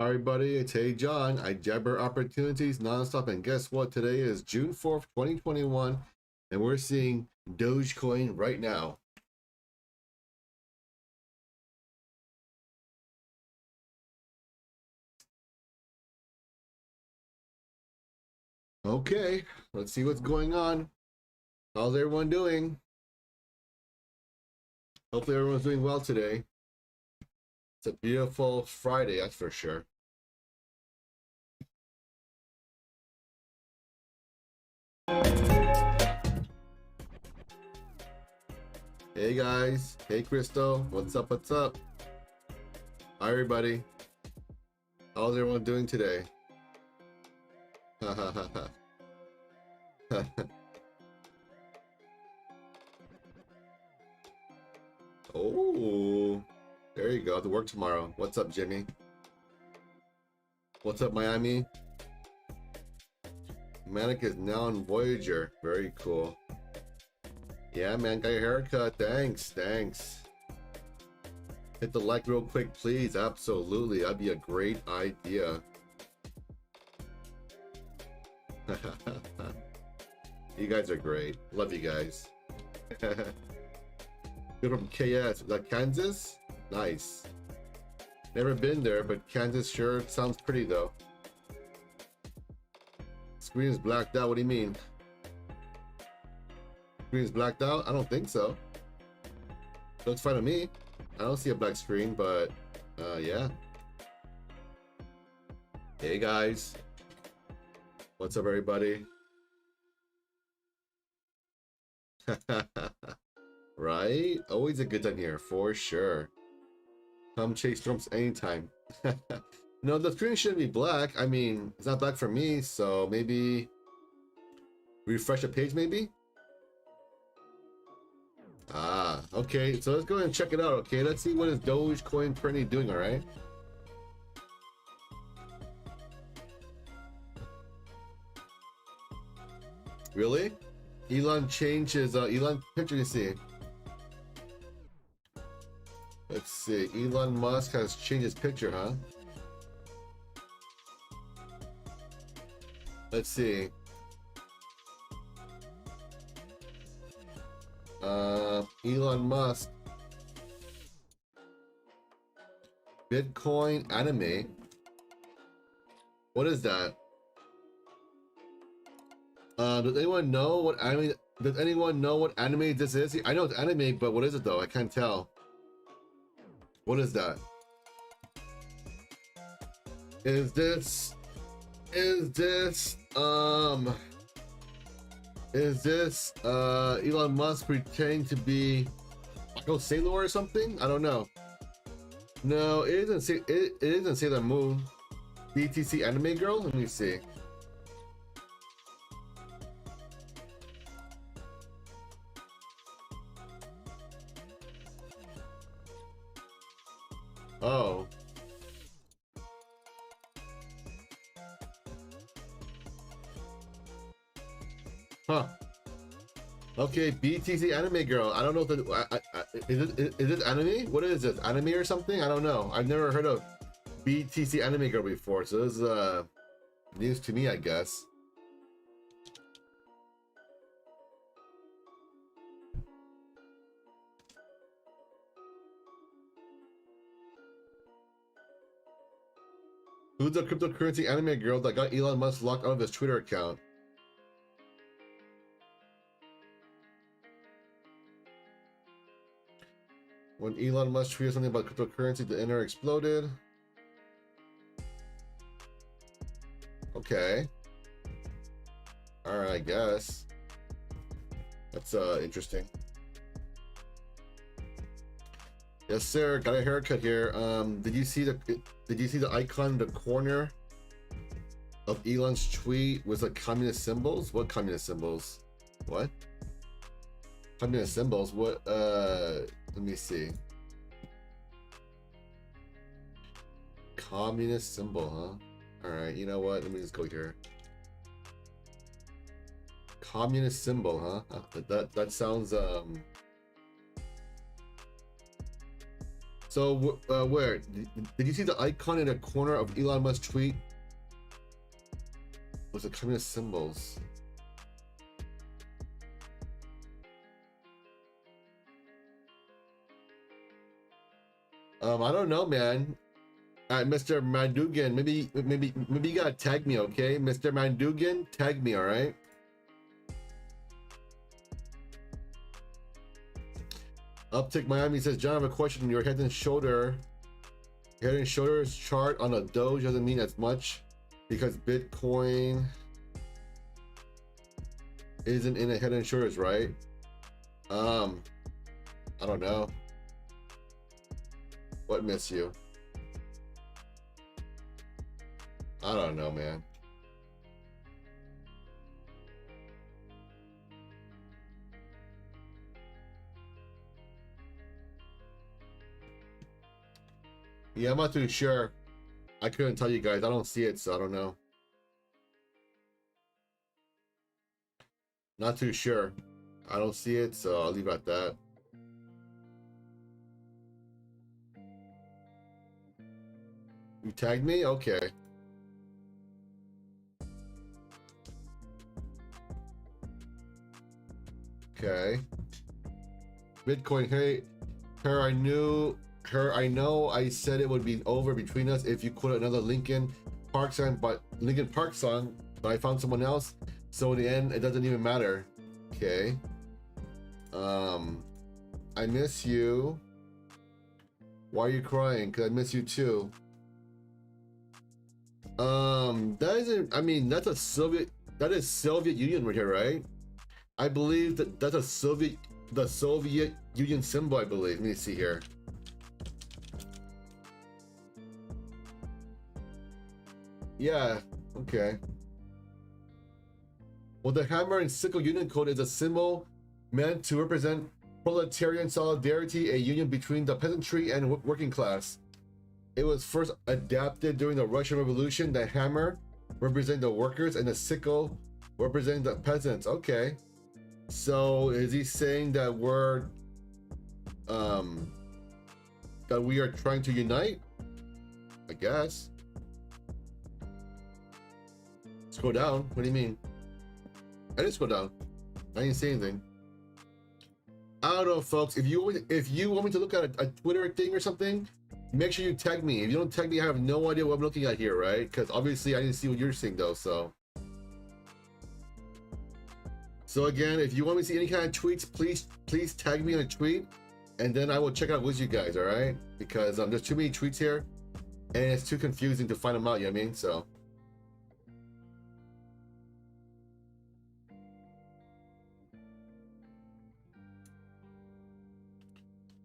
Hi everybody, it's Hey Jon. I jabber opportunities nonstop, and guess what? Today is June 4th, 2021, and we're seeing Dogecoin right now. Okay, let's see what's going on. How's everyone doing? Hopefully everyone's doing well today. It's a beautiful Friday, that's for sure. Hey guys, hey Crystal, what's up, what's up? Hi everybody. How's everyone doing today? Ha ha ha ha. Oh, there you go. I have to work tomorrow. What's up, Jimmy? What's up, Miami? Manic is now on Voyager. Very cool. Yeah, man, got your haircut. Thanks, thanks. Hit the like real quick, please. Absolutely, that'd be a great idea. You guys are great. Love you guys. You're from KS. Is that Kansas? Nice. Never been there, but Kansas sure sounds pretty though. Screen is blacked out. What do you mean? Screen is blacked out? I don't think so. Looks fine to me. I don't see a black screen, but yeah. Hey guys. What's up, everybody? Right? Always a good time here, for sure. Come chase Trumps anytime. No, the screen shouldn't be black. I mean, it's not black for me, so maybe refresh the page, maybe? Ah, okay. So let's go ahead and check it out, okay? Let's see what is Dogecoin currently doing, all right? Really? Elon changed his Elon picture, you see. Let's see. Elon Musk has changed his picture, huh? Let's see. Elon Musk. Bitcoin anime. What is that? Does anyone know what anime? Does anyone know what anime this is? I know it's anime, but what is it though? I can't tell. What is that? Is this Elon Musk pretending to be Michael Saylor or something? I don't know. No, it doesn't say it doesn't say the moon. BTC anime girl? Let me see. Oh. Huh. Okay, BTC anime girl. I don't know if is it anime? What is this? Anime or something? I don't know. I've never heard of BTC anime girl before, so this is news to me, I guess. Who's the cryptocurrency anime girl that got Elon Musk locked out of his Twitter account? When Elon Musk tweeted something about cryptocurrency, the internet exploded. Okay. Alright, I guess. That's interesting. Yes, sir. Got a haircut here. Did you see the icon in the corner of Elon's tweet was like communist symbols? What communist symbols? What? Communist symbols? What let me see. Communist symbol, huh? Alright, you know what? Let me just go here. Communist symbol, huh? That sounds So where did you see the icon in the corner of Elon Musk's tweet? Was the communist symbols? I don't know, man. Mr. Mandugan, maybe you gotta tag me, okay? Mr. Mandugan, tag me, all right? Uptick Miami says, John, I have a question. Your head and shoulders chart on a Doge doesn't mean as much because Bitcoin isn't in a head and shoulders, right? I don't know. What miss you? I don't know, man. Yeah, I'm not too sure. I couldn't tell you guys. I don't see it, so I don't know. Not too sure. I don't see it, so I'll leave it at that. You tagged me? Okay. Okay. Bitcoin, hey, I know I said it would be over between us if you quote another Linkin Park song, but I found someone else. So in the end, it doesn't even matter. Okay. I miss you. Why are you crying? Cause I miss you too. That isn't. I mean, that is Soviet Union right here, right? I believe that's the Soviet Union symbol. I believe. Let me see here. Yeah. Okay. Well, the hammer and sickle Unicode is a symbol meant to represent proletarian solidarity, a union between the peasantry and working class. It was first adapted during the Russian Revolution. The hammer representing the workers and the sickle representing the peasants. Okay. So is he saying that we are trying to unite? I guess. Scroll down. What do you mean? I didn't scroll down. I didn't say anything. I don't know, folks. If you want me to look at a Twitter thing or something, make sure you tag me. If you don't tag me, I have no idea what I'm looking at here, right? Because obviously I didn't see what you're seeing though. So again, if you want me to see any kind of tweets, please tag me on a tweet, and then I will check out with you guys. All right? Because there's too many tweets here, and it's too confusing to find them out. You know what I mean? So.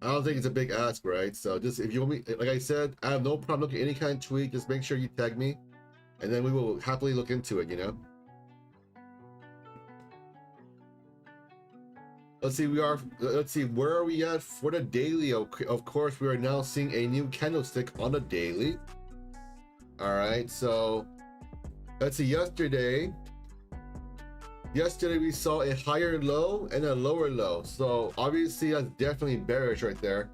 I don't think it's a big ask, right? So just if you want me, like I said, I have no problem looking at any kind of tweet. Just make sure you tag me, and then we will happily look into it, you know? Let's see, where are we at for the daily? Of course, we are now seeing a new candlestick on the daily. All right, so let's see, yesterday we saw a higher low and a lower low. So obviously that's definitely bearish right there.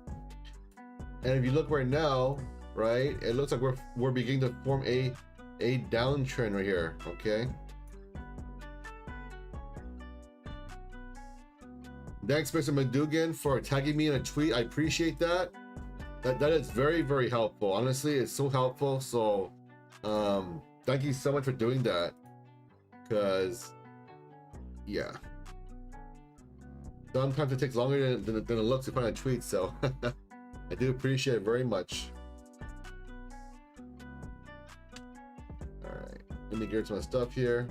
And if you look right now, right, it looks like we're beginning to form a downtrend right here, okay? Thanks, Mr. Madugan, for tagging me in a tweet. I appreciate that. That is very, very helpful. Honestly, it's so helpful. So thank you so much for doing that. Because yeah, sometimes it takes longer than it looks to find a tweet, so I do appreciate it very much. All right, let me get to my stuff here.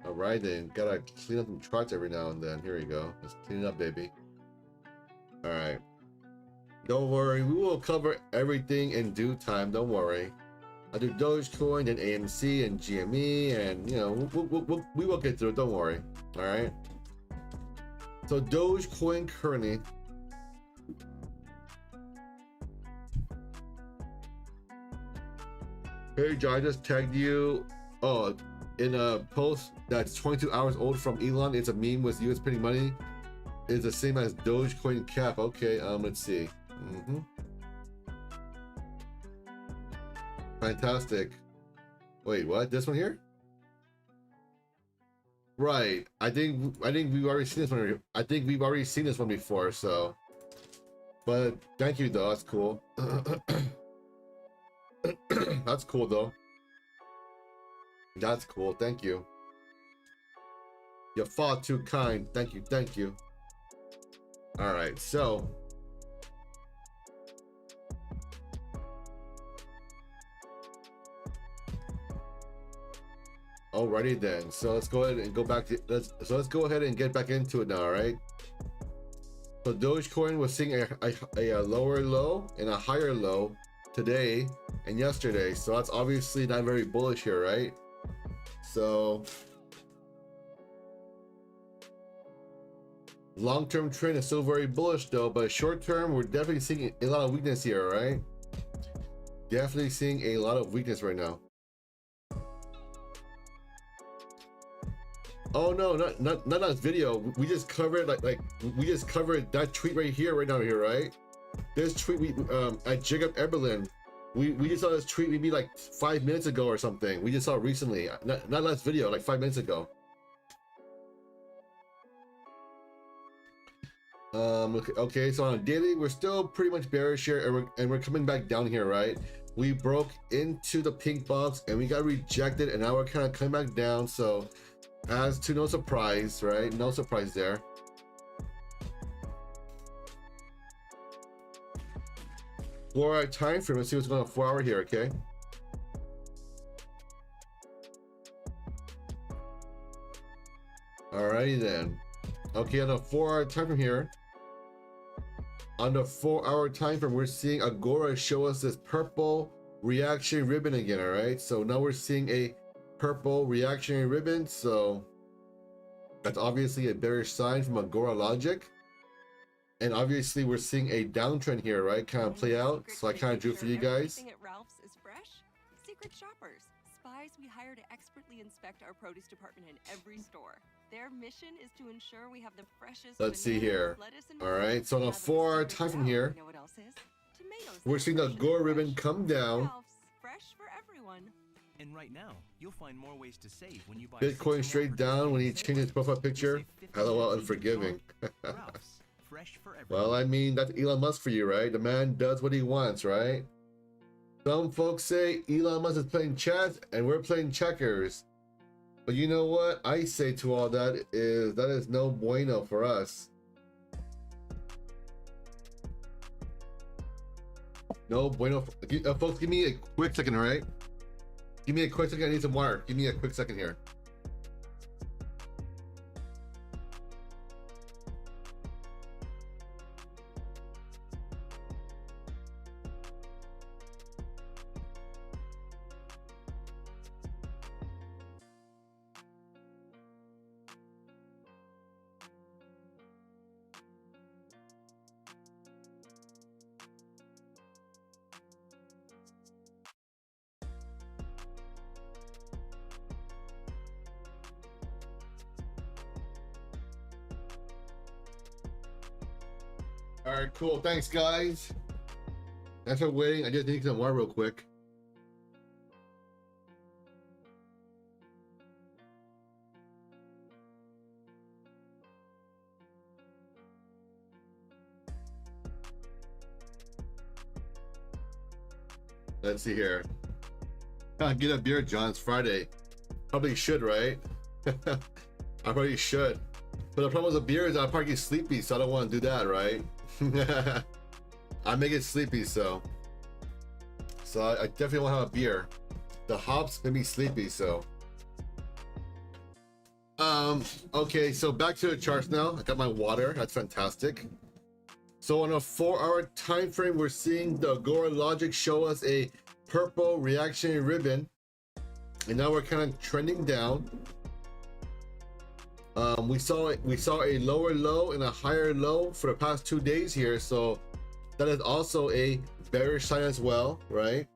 All right, then gotta clean up some charts every now and then. Here we go. Let's clean it up, baby. All right, don't worry, we will cover everything in due time. Don't worry. I'll do Dogecoin, then AMC and GME, and you know we will get through it. Don't worry. All right. So Dogecoin currently Hey John, I just tagged you. Oh, in a post that's 22 hours old from Elon. It's a meme with US printing money. It's the same as Dogecoin cap. Okay, let's see. Fantastic. Wait, what? This one here? Right. I think we've already seen this one. I think we've already seen this one before. So, but thank you though. That's cool. That's cool though. That's cool. Thank you. You're far too kind. Thank you. Thank you. All right. So. Alrighty then. So let's go ahead and go back to let's go ahead and get back into it now. All right. So Dogecoin was seeing a lower low and a higher low today and yesterday. So that's obviously not very bullish here, right? So long-term trend is still very bullish though, but short-term we're definitely seeing a lot of weakness here, right? Definitely seeing a lot of weakness right now. Oh no, not that video. We just covered like we just covered that tweet right now here, right? This tweet we at Jacob Eberlin. We just saw this tweet maybe like 5 minutes ago or something. We just saw it recently. Not last video, like 5 minutes ago. Okay, so on a daily, we're still pretty much bearish here, and we're coming back down here, right? We broke into the pink box and we got rejected, and now we're kind of coming back down. So as to no surprise, right? No surprise there. For our time frame, let's see what's going on 4 hour here, okay? Alrighty then. Okay, on the 4 hour time frame here. On the 4 hour time frame, we're seeing Agora show us this purple reaction ribbon again, alright? So now we're seeing a purple reactionary ribbon, so that's obviously a bearish sign from Agora Logic. And obviously we're seeing a downtrend here, right? Kind of play out. So I kind of drew for you guys. Everything at Ralph's is fresh. Secret shoppers, spies we hire to expertly inspect our produce department in every store. Their mission is to ensure we have the freshest. Let's see here. All right, so on a 4 hour time from here, you know what else is? Tomatoes. We're seeing the Agora ribbon come down. Ralph's, fresh for everyone. And right now, you'll find more ways to save when you buy Bitcoin straight down when he changed his profile picture. LOL, unforgiving. Fresh for everyone. Well, I mean, that's Elon Musk for you, right? The man does what he wants, right? Some folks say Elon Musk is playing chess and we're playing checkers. But you know what I say to all that is no bueno for us. No bueno. Folks, give me a quick second, all right? Give me a quick second. I need some water. Give me a quick second here. All right, cool. Thanks, guys. Thanks for waiting. I just need some water real quick. Let's see here. Get a beer, John. It's Friday. Probably should, right? I probably should. But the problem with the beer is I'll probably get sleepy, so I don't want to do that, right? I make it sleepy, so I definitely want to have a beer. The hops make me sleepy, so okay, so back to the charts now. I got my water. That's fantastic. So on a 4 hour time frame, we're seeing the Agora Logic show us a purple reactionary ribbon, and now we're kind of trending down. We saw a lower low and a higher low for the past 2 days here, so that is also a bearish sign as well, right?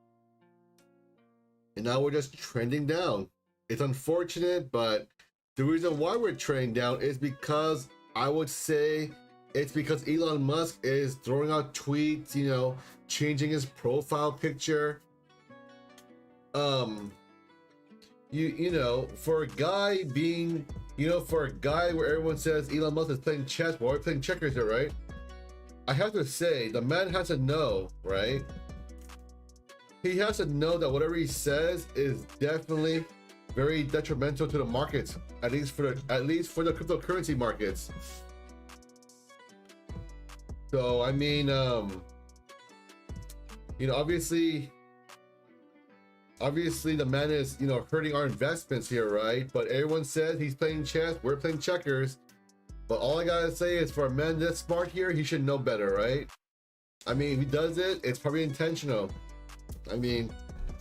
and now we're just trending down. It's unfortunate, but the reason why we're trending down is because I would say it's because Elon Musk is throwing out tweets, you know, changing his profile picture. You know, for a guy being, you know, for a guy where everyone says Elon Musk is playing chess, well, we're playing checkers here, right? I have to say, the man has to know, right? He has to know that whatever he says is definitely very detrimental to the markets, at least for the cryptocurrency markets. So I mean, you know, obviously the man is, you know, hurting our investments here, right? But everyone says he's playing chess, we're playing checkers. But all I gotta say is, for a man this smart here, he should know better, right? I mean, if he does it, it's probably intentional. I mean,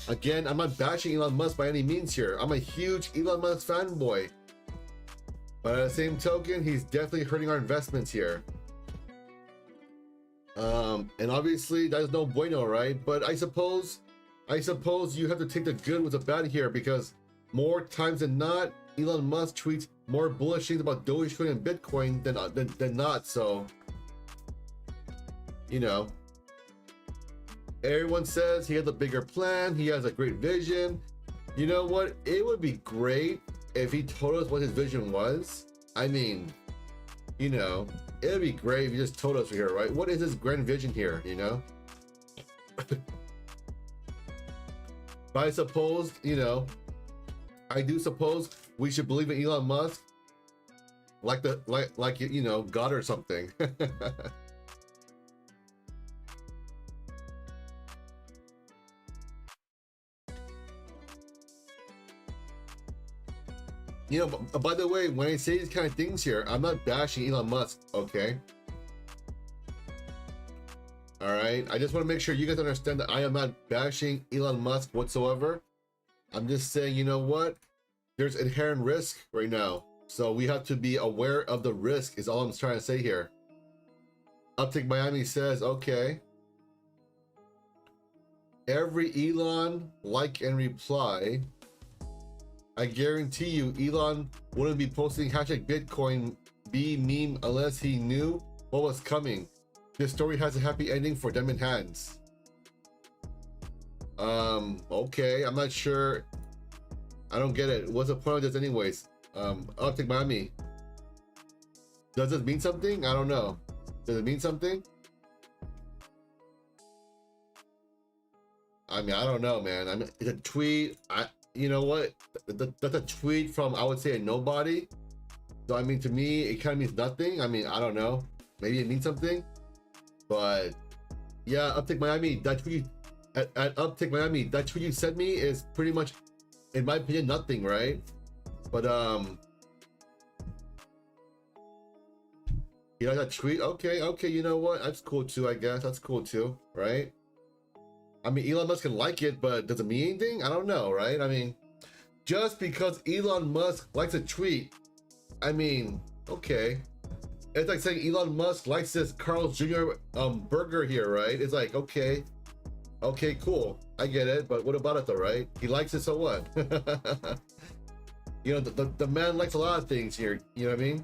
again, I'm not bashing Elon Musk by any means here. I'm a huge Elon Musk fanboy. But at the same token, he's definitely hurting our investments here. And obviously that is no bueno, right? But I suppose you have to take the good with the bad here, because more times than not, Elon Musk tweets more bullish things about Dogecoin and Bitcoin than not. So, you know, everyone says he has a bigger plan, he has a great vision. You know what? It would be great if he told us what his vision was. I mean, you know, it would be great if he just told us here, right? What is his grand vision here, you know? But I suppose, you know, I do suppose we should believe in Elon Musk like you know, God or something. You know, by the way, when I say these kind of things here, I'm not bashing Elon Musk, okay? All right, I just want to make sure you guys understand that I am not bashing Elon Musk whatsoever. I'm just saying, you know what? There's inherent risk right now. So we have to be aware of the risk is all I'm trying to say here. Uptick Miami says, okay. Every Elon like and reply. I guarantee you Elon wouldn't be posting hashtag Bitcoin B meme unless he knew what was coming. This story has a happy ending for them in hands. Okay, I'm not sure. I don't get it. What's the point of this anyways? Uptick Miami. Does this mean something? I don't know. Does it mean something? I mean, I don't know, man. I mean, it's a tweet. You know what? That's a tweet from, I would say, a nobody. So I mean, to me, it kind of means nothing. I mean, I don't know. Maybe it means something. But yeah, Uptick Miami. That tweet at Uptick Miami. That tweet you sent me is pretty much, in my opinion, nothing, right? But you know that tweet? Okay, you know what? That's cool too, I guess. That's cool too, right? I mean, Elon Musk can like it, but does it mean anything? I don't know, right? I mean, just because Elon Musk likes a tweet, I mean, okay. It's like saying Elon Musk likes this Carl's Jr. burger here, right? It's like, okay, cool. I get it, but what about it though, right? He likes it, so what? You know, the man likes a lot of things here. You know what I mean?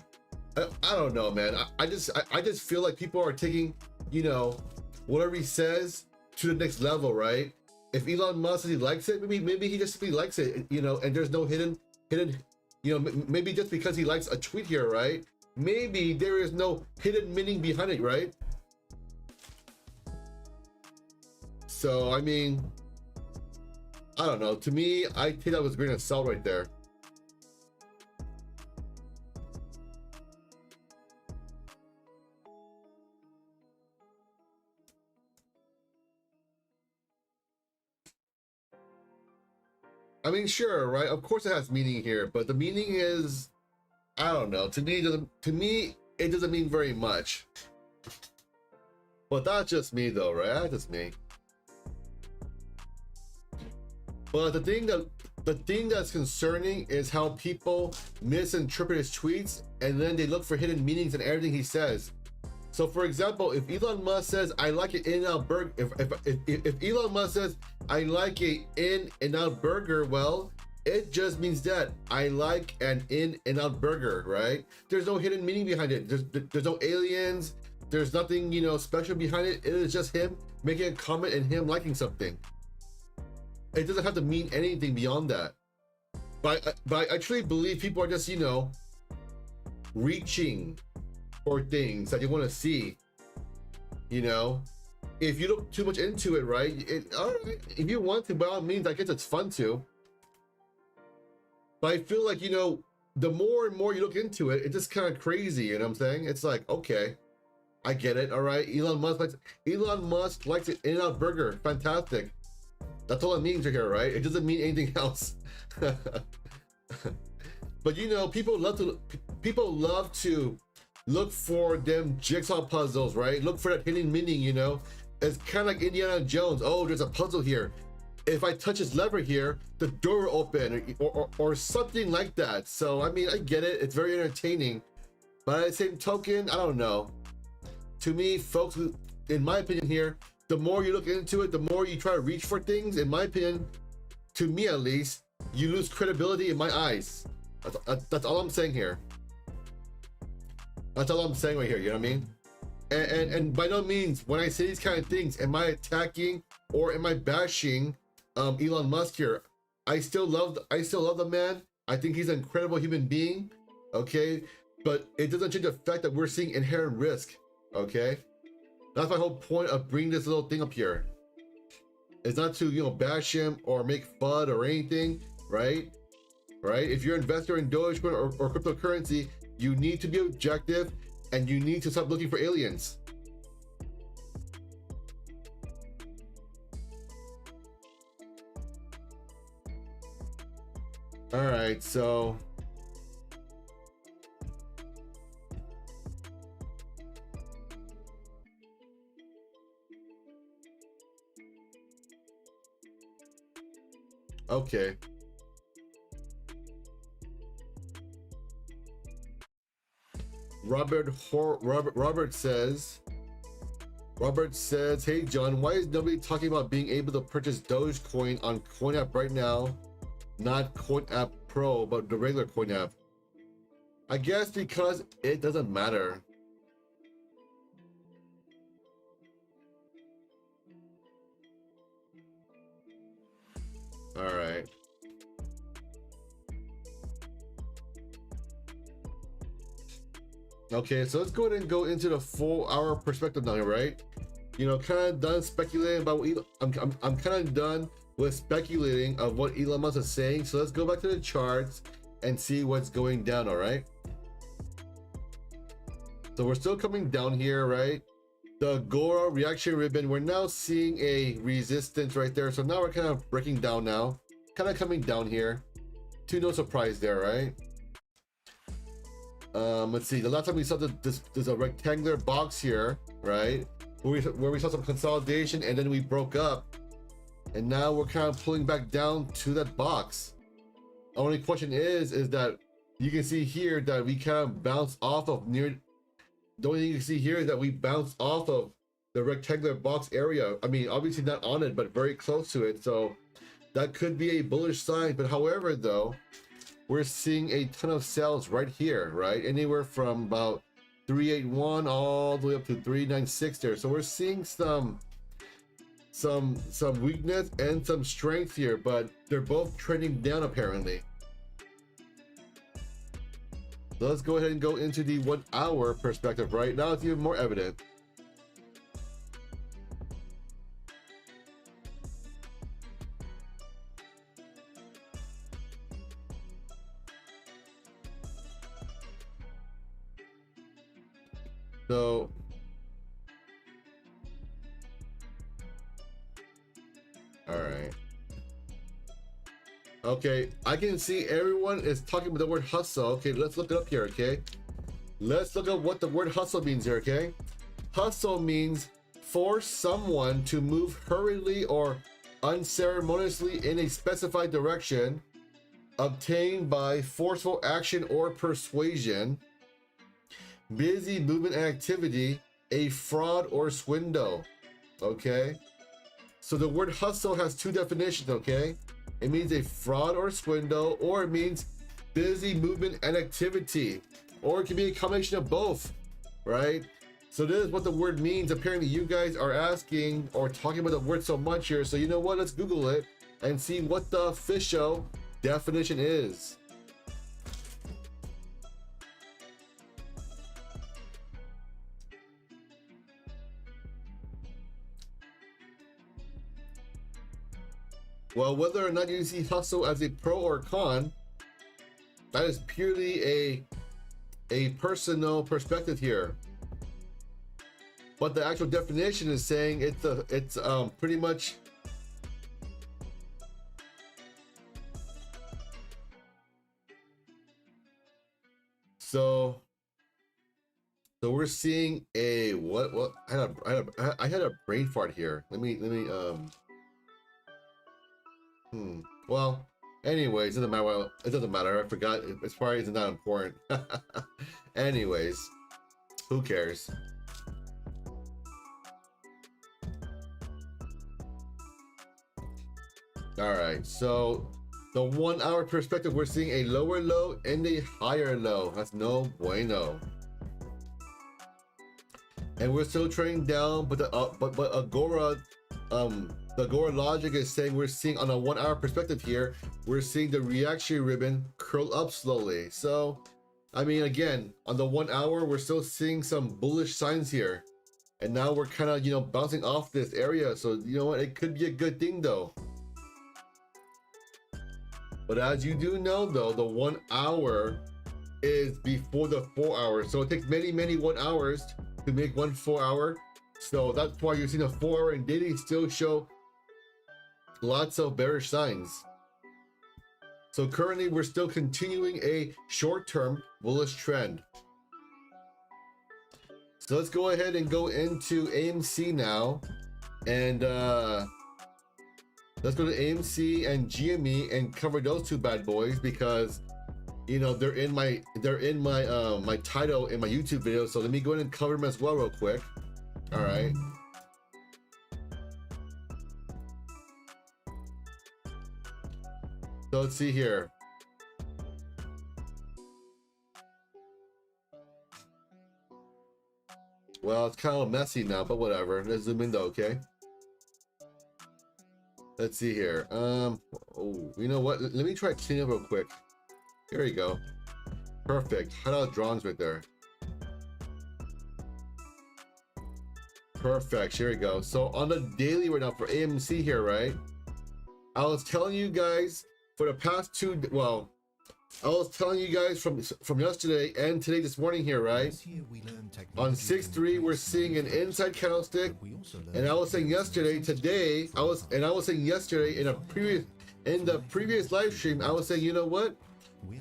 I don't know, man. I just feel like people are taking, you know, whatever he says to the next level, right? If Elon Musk says he likes it, maybe he just simply likes it, you know, and there's no hidden, you know, maybe just because he likes a tweet here, right? Maybe there is no hidden meaning behind it, right? So I mean, I don't know. To me, I think that was a grain of salt right there. I mean, sure, right? Of course it has meaning here, but the meaning is, I don't know. To me, it doesn't mean very much. But that's just me, though, right? That's just me. But the thing that's concerning is how people misinterpret his tweets, and then they look for hidden meanings in everything he says. So for example, if Elon Musk says I like an In-N-Out burger, if Elon Musk says I like a In-N-Out burger, well, it just means that I like an In-N-Out burger, right? There's no hidden meaning behind it. There's no aliens. There's nothing, you know, special behind it. It is just him making a comment and him liking something. It doesn't have to mean anything beyond that. But I truly believe people are just, you know, reaching for things that you want to see. You know, if you look too much into it, right? All right, if you want to, by all means, I guess it's fun to. But I feel like, you know, the more and more you look into it, it's just kind of crazy. You know what I'm saying? It's like, okay, I get it. All right, Elon Musk likes an In-N-Out burger. Fantastic. That's all it means right here, right? It doesn't mean anything else. But you know, people love to look for them jigsaw puzzles, right? Look for that hidden meaning, you know? It's kind of like Indiana Jones. Oh, there's a puzzle here. If I touch this lever here, the door will open, or something like that. So, I mean, I get it. It's very entertaining. But at the same token, I don't know. To me, folks, in my opinion here, the more you look into it, the more you try to reach for things, in my opinion, to me at least, you lose credibility in my eyes. That's all I'm saying here. That's all I'm saying right here, you know what I mean? And by no means, when I say these kind of things, am I attacking or am I bashing Elon Musk here? I still love the man. I think he's an incredible human being, okay? But it doesn't change the fact that we're seeing inherent risk, okay? That's my whole point of bringing this little thing up here. It's not to, you know, bash him or make FUD or anything, right? Right? If you're an investor in Dogecoin or cryptocurrency, you need to be objective and you need to stop looking for aliens. All right, so okay. Robert says, hey John, why is nobody talking about being able to purchase Dogecoin on CoinApp right now? Not CoinApp Pro, but the regular CoinApp. I guess because it doesn't matter. All right. Okay, so let's go ahead and go into the 4-hour perspective now, right? You know, kind of done speculating about what I'm kind of done with speculating of what Elon Musk is saying. So let's go back to the charts and see what's going down, all right? So we're still coming down here, right? The Agora reaction ribbon, we're now seeing a resistance right there. So now we're kind of breaking down now, kind of coming down here. To no surprise there, right? Let's see, the last time we saw there's a rectangular box here, right? Where we saw some consolidation and then we broke up. And now we're kind of pulling back down to that box. The only question is that you can see here that we kind of bounce off of the only thing you can see here is that we bounce off of the rectangular box area. I mean, obviously not on it, but very close to it. So that could be a bullish sign. But however, though, we're seeing a ton of sales right here, right? Anywhere from about 381 all the way up to 396 there. So we're seeing some weakness and some strength here, but they're both trending down apparently. So let's go ahead and go into the 1-hour perspective. Right now it's even more evident. So all right. Okay, I can see everyone is talking about the word hustle. Okay, let's look it up here, okay? Let's look up what the word hustle means here, okay? Hustle means force someone to move hurriedly or unceremoniously in a specified direction, obtained by forceful action or persuasion. Busy movement and activity a fraud or swindle. Okay, so the word hustle has two definitions. Okay, it means a fraud or swindle, or it means busy movement and activity, or it can be a combination of both, right? So this is what the word means. Apparently you guys are asking or talking about the word so much here, so you know what, let's Google it and see what the official definition is. Well, whether or not you see hustle as a pro or con, that is purely a personal perspective here. But the actual definition is saying it's pretty much so we're seeing a what I had a brain fart here. Let me well, anyways, it doesn't matter. Well, it doesn't matter. I forgot. It's probably not important. Anyways, who cares? All right. So the 1 hour perspective, we're seeing a lower low and a higher low. That's no bueno. And we're still trading down, but the but Agora, the Agora logic is saying we're seeing on a 1 hour perspective here, we're seeing the reaction ribbon curl up slowly. So, I mean, again, on the 1 hour, we're still seeing some bullish signs here. And now we're kind of, you know, bouncing off this area. So, you know what, it could be a good thing though. But as you do know though, the 1 hour is before the 4 hours. So it takes many 1 hours to make 1 4 hour. So that's why you're seeing a 4 hour and daily still show lots of bearish signs. So currently we're still continuing a short-term bullish trend. So let's go ahead and go into AMC now, and let's go to AMC and GME and cover those two bad boys because, you know, they're in my my title in my YouTube video. So let me go ahead and cover them as well real quick. All right. So let's see here. Well, it's kind of messy now, but whatever. Let's zoom in though, okay? Let's see here. Oh, you know what? Let me try cleaning up real quick. Here we go. Perfect. Highlight drawings right there. Perfect. Here we go. So on the daily right now for AMC here, right? I was telling you guys for the past two, well, I was telling you guys from yesterday and today this morning here, right? On 6-3, we're seeing an inside candlestick, and I was saying yesterday, today, I was saying yesterday in the previous live stream, I was saying, you know what?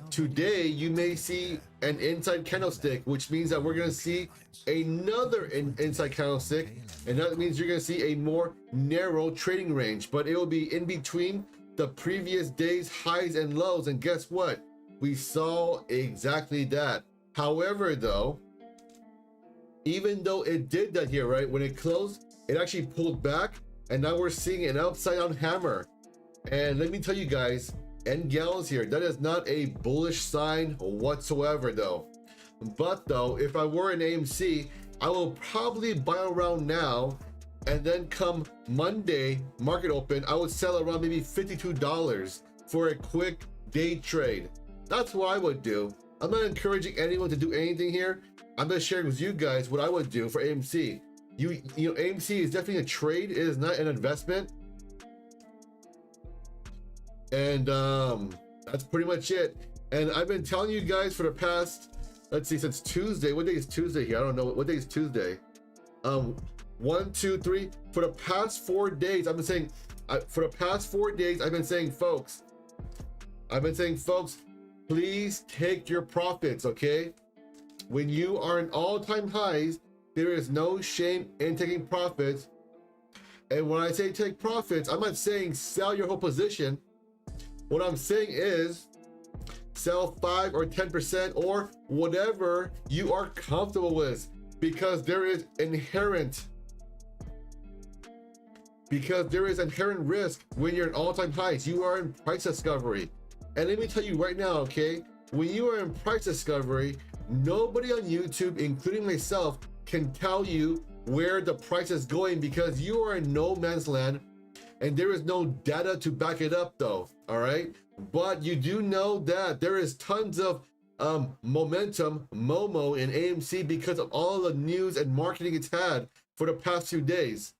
Today you may see an inside candlestick, which means that we're gonna see another inside candlestick, and that means you're gonna see a more narrow trading range, but it will be in between the previous day's highs and lows. And guess what? We saw exactly that. However, though, even though it did that here, right, when it closed, it actually pulled back, and now we're seeing an upside down hammer. And let me tell you guys and gals here, that is not a bullish sign whatsoever though. But though, if I were an AMC, I will probably buy around now, and then come Monday market open, I would sell around maybe $52 for a quick day trade. That's what I would do. I'm not encouraging anyone to do anything here. I'm just sharing with you guys what I would do for AMC. You know, AMC is definitely a trade. It is not an investment. And that's pretty much it. And I've been telling you guys for the past, let's see, since Tuesday. What day is Tuesday here? I don't know. What day is Tuesday? 1, 2, 3. For the past 4 days, I've been saying, folks, please take your profits, okay? When you are in all-time highs, there is no shame in taking profits. And when I say take profits, I'm not saying sell your whole position. What I'm saying is sell 5 or 10% or whatever you are comfortable with. because there is inherent risk when you're in all-time highs. You are in price discovery. And let me tell you right now, okay, when you are in price discovery, nobody on YouTube, including myself, can tell you where the price is going because you are in no man's land and there is no data to back it up though, all right? But you do know that there is tons of momentum, Momo in AMC because of all the news and marketing it's had for the past few days.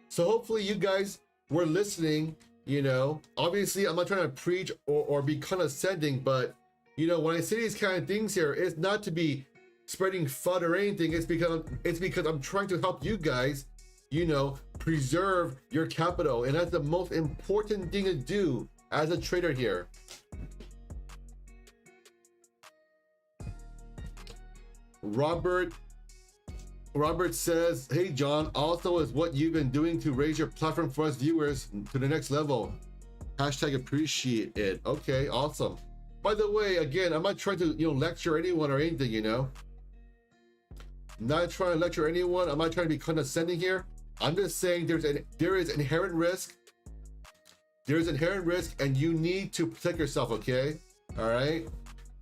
So hopefully you guys were listening, you know. Obviously, I'm not trying to preach or be condescending, but, you know, when I say these kind of things here, it's not to be spreading FUD or anything. It's because I'm trying to help you guys, you know, preserve your capital. And that's the most important thing to do as a trader here. Robert says, hey John, also is what you've been doing to raise your platform for us viewers to the next level. Hashtag appreciate it. Okay, awesome. By the way, again, I'm not trying to, you know, lecture anyone or anything, you know. Not trying to lecture anyone. I'm not trying to be condescending here. I'm just saying there is inherent risk. There's inherent risk and you need to protect yourself, okay? All right?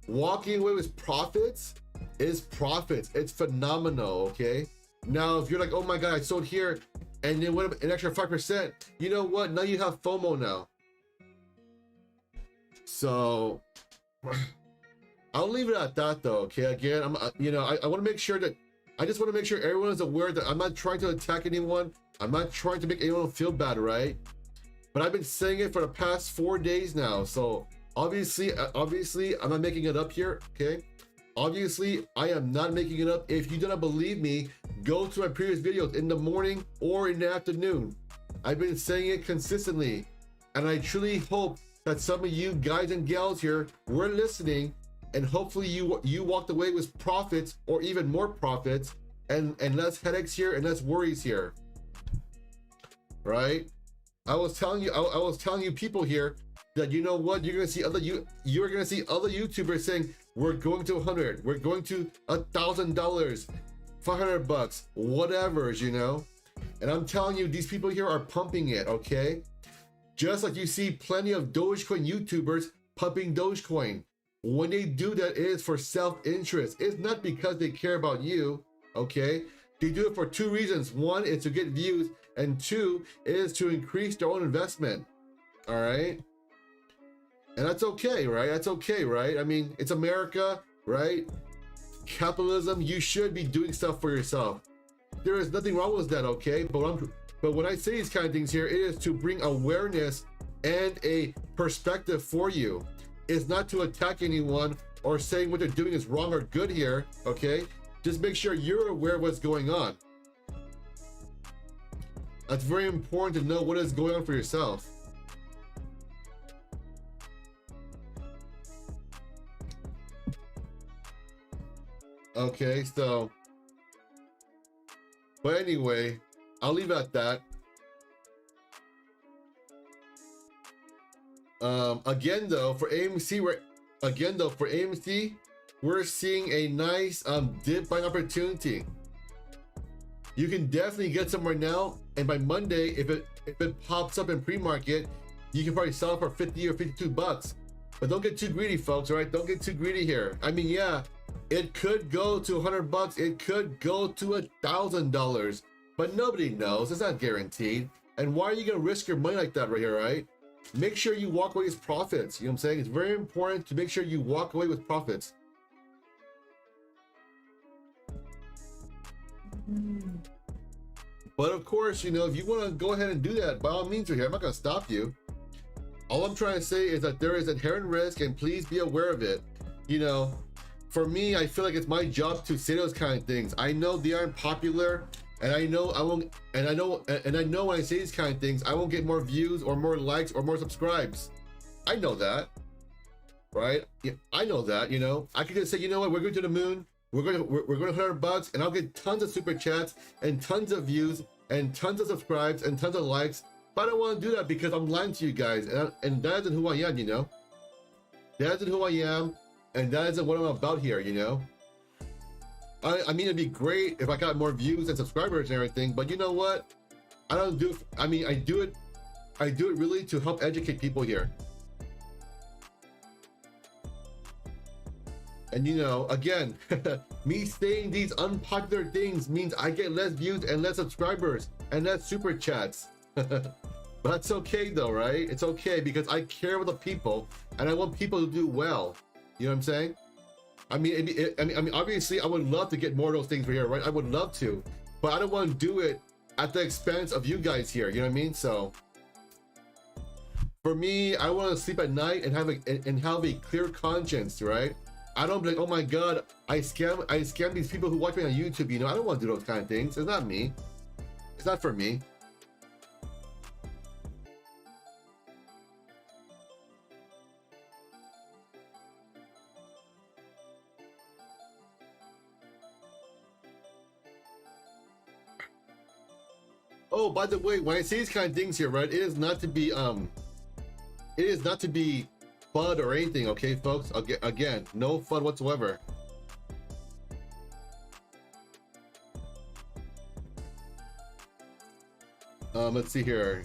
Walking away with profits is profits. It's phenomenal, okay? Now, if you're like, oh my God, I sold here and then went up an extra 5%, you know what? Now you have FOMO now. So I'll leave it at that though, okay? Again, I want to make sure that, I just want to make sure everyone is aware that I'm not trying to attack anyone. I'm not trying to make anyone feel bad, right? But I've been saying it for the past 4 days now. So obviously, I'm not making it up here, okay? Obviously, I am not making it up. If you do not believe me, go to my previous videos in the morning or in the afternoon. I've been saying it consistently. And I truly hope that some of you guys and gals here were listening, and hopefully you walked away with profits or even more profits and less headaches here and less worries here. Right? I was telling you people here that, you know what, you're gonna see you're gonna see other YouTubers saying we're going to 100, we're going to $1,000, $500, whatever, you know. And I'm telling you, these people here are pumping it, okay? Just like you see plenty of Dogecoin YouTubers pumping Dogecoin. When they do that, it is for self-interest. It's not because they care about you, okay? They do it for two reasons. One is to get views, and two is to increase their own investment, all right? And that's okay, right? That's okay, right? I mean, it's America, right? Capitalism, you should be doing stuff for yourself. There is nothing wrong with that, okay? But when I say these kind of things here, it is to bring awareness and a perspective for you. It's not to attack anyone or saying what they're doing is wrong or good here, okay? Just make sure you're aware of what's going on. That's very important to know what is going on for yourself. Okay, so, but anyway, I'll leave it at that. Again though, for AMC, we're seeing a nice dip buying opportunity. You can definitely get somewhere now, and by Monday, if it pops up in pre-market, you can probably sell it for 50 or 52 bucks. But don't get too greedy, folks, all right? Don't get too greedy here. I mean, yeah, it could go to 100 bucks, it could go to $1,000, but nobody knows. It's not guaranteed. And why are you gonna risk your money like that right here, right? Make sure you walk away with profits. You know what I'm saying? It's very important to make sure you walk away with profits. But of course, you know, if you want to go ahead and do that, by all means, right here, I'm not going to stop you. All I'm trying to say is that there is inherent risk, and please be aware of it. You know, for me, I feel like it's my job to say those kind of things. I know they aren't popular, and I know I won't, and I know when I say these kind of things, I won't get more views or more likes or more subscribes. I know that, right? Yeah, I know that. You know, I could just say, you know what, we're going to the moon. We're going to 100 bucks, and I'll get tons of super chats and tons of views and tons of subscribes and tons of likes. But I don't want to do that because I'm lying to you guys, and that isn't who I am. You know, that isn't who I am, and that isn't what I'm about here. You know. I mean, it'd be great if I got more views and subscribers and everything, but you know what? I don't do it. I mean, I do it really to help educate people here. And you know, again, me saying these unpopular things means I get less views and less subscribers and less super chats. But that's okay though, right? It's okay because I care about the people and I want people to do well. You know what I'm saying? I mean, I mean, obviously, I would love to get more of those things for here, right? I would love to, but I don't want to do it at the expense of you guys here. You know what I mean? So, for me, I want to sleep at night and have a clear conscience, right? I don't be like, oh my god, I scam these people who watch me on YouTube. You know, I don't want to do those kind of things. It's not me. It's not for me. Oh, by the way, when I say these kind of things here, right, it is not to be FUD or anything, okay, folks? Again, no FUD whatsoever. Let's see here.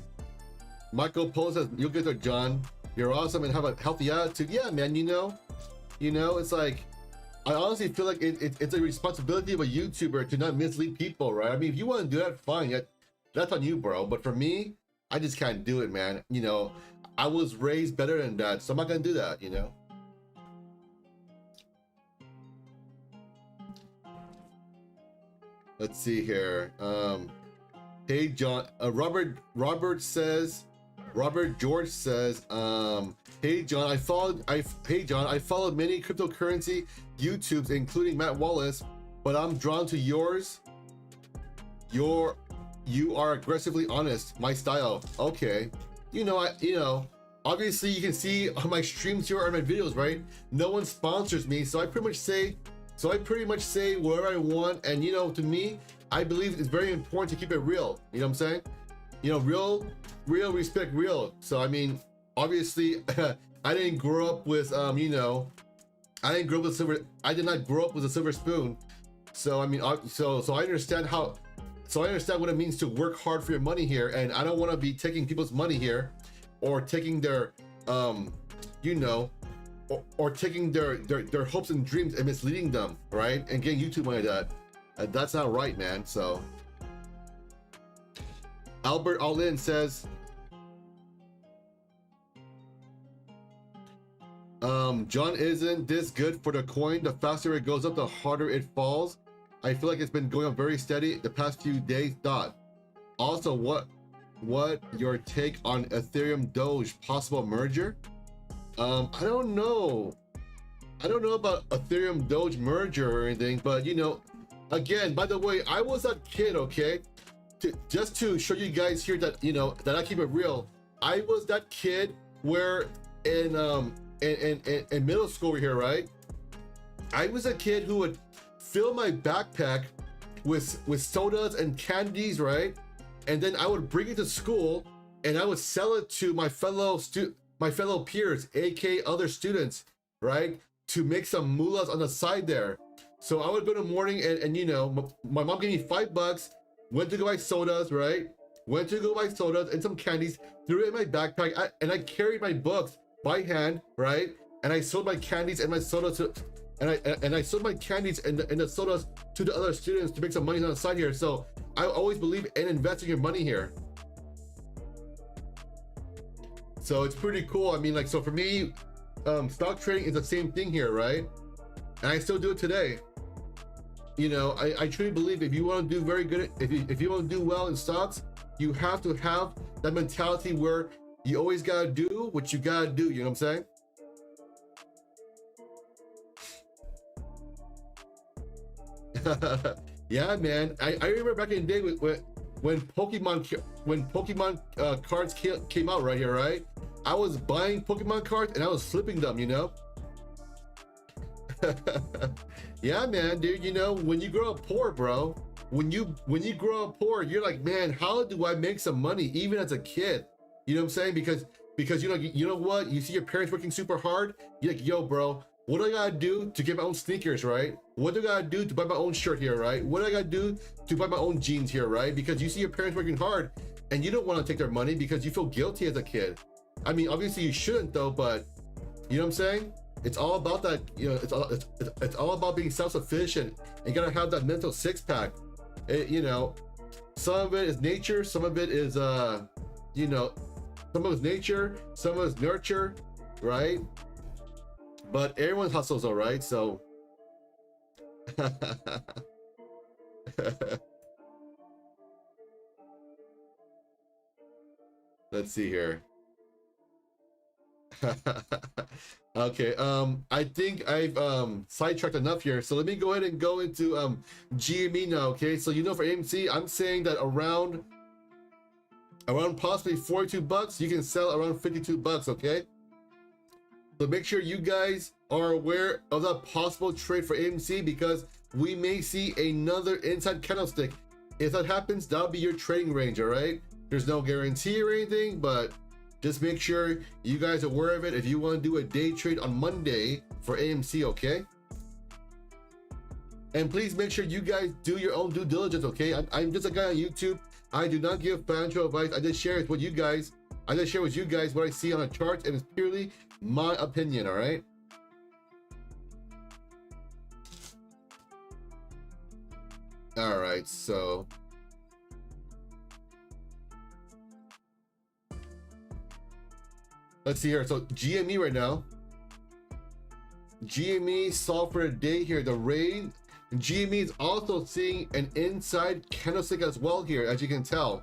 Michael Polo says, "You guys are John. You're awesome and have a healthy attitude." Yeah, man. You know, it's like I honestly feel like it's a responsibility of a YouTuber to not mislead people, right? I mean, if you want to do that, fine. That's on you, bro. But for me, I just can't do it, man. You know, I was raised better than that, so I'm not gonna do that, you know. Let's see here. Hey John, Robert George says, hey John, I followed many cryptocurrency YouTubes, including Matt Wallace, but I'm drawn to yours. You are aggressively honest, my style. Okay. You know, obviously you can see on my streams here or my videos, right? No one sponsors me, so I pretty much say whatever I want. And you know, to me, I believe it's very important to keep it real. You know what I'm saying? You know, real respect real. So I mean, obviously, I didn't grow up with you know, I did not grow up with a silver spoon. So I mean, so I understand how. So I understand what it means to work hard for your money here, and I don't want to be taking people's money here, or taking their, you know, or taking their hopes and dreams and misleading them, right? And getting YouTube money like that. That's not right, man. So Albert Allin says, John, isn't this good for the coin? The faster it goes up, the harder it falls. I feel like it's been going up very steady the past few days. Also, what your take on Ethereum Doge possible merger? I don't know about Ethereum Doge merger or anything, but you know, again, by the way, I was that kid, okay? Just to show you guys here that, you know, that I keep it real. I was that kid where in middle school here, right? I was a kid who would fill my backpack with sodas and candies, right? And then I would bring it to school and I would sell it to my fellow peers, aka other students, right? To make some moolahs on the side there. So I would go to morning and you know, my mom gave me $5, went to go buy sodas, right? Went to go buy sodas and some candies, threw it in my backpack, and I carried my books by hand, right? And I sold my candies and my sodas to, and I sold my candies and the sodas to the other students to make some money on the side here. So I always believe in investing your money here. So it's pretty cool. I mean, like, so for me, stock trading is the same thing here, right? And I still do it today. You know, I truly believe if you want to do very good, if you want to do well in stocks, you have to have that mentality where you always gotta do what you gotta do. You know what I'm saying? Yeah, man. I remember back in the day when Pokemon cards came out right here, right? I was buying Pokemon cards and I was flipping them, you know? Yeah, man, dude. You know, when you grow up poor, bro, when you grow up poor, you're like, man, how do I make some money even as a kid? You know what I'm saying? Because you know what? You see your parents working super hard. You're like, yo, bro, What do I gotta do to get my own sneakers, right? What do I gotta do to buy my own shirt here, right? What do I gotta do to buy my own jeans here, right? Because you see your parents working hard and you don't want to take their money because you feel guilty as a kid. I mean, obviously you shouldn't though, but you know what I'm saying? It's all about that, you know, it's all about being self-sufficient and you gotta have that mental six-pack. You know, some of it is nature, some of it is, you know, some of it's nature, some of it's nurture, right? But everyone hustles, all right, so. Let's see here. Okay, I think I've sidetracked enough here, so let me go ahead and go into GME now. Okay, so you know, for AMC, I'm saying that around possibly 42 bucks, you can sell around 52 bucks. Okay, so make sure you guys are aware of that possible trade for AMC, because we may see another inside candlestick. If that happens, that'll be your trading range. All right, there's no guarantee or anything, but just make sure you guys are aware of it if you want to do a day trade on Monday for AMC, okay? And please make sure you guys do your own due diligence, okay? I'm just a guy on YouTube. I do not give financial advice. I just share it with you guys. I just share with you guys what I see on a chart, and it's purely my opinion, all right? All right, so let's see here. So GME right now, GME saw for a day here the raid. GME is also seeing an inside candlestick as well here, as you can tell.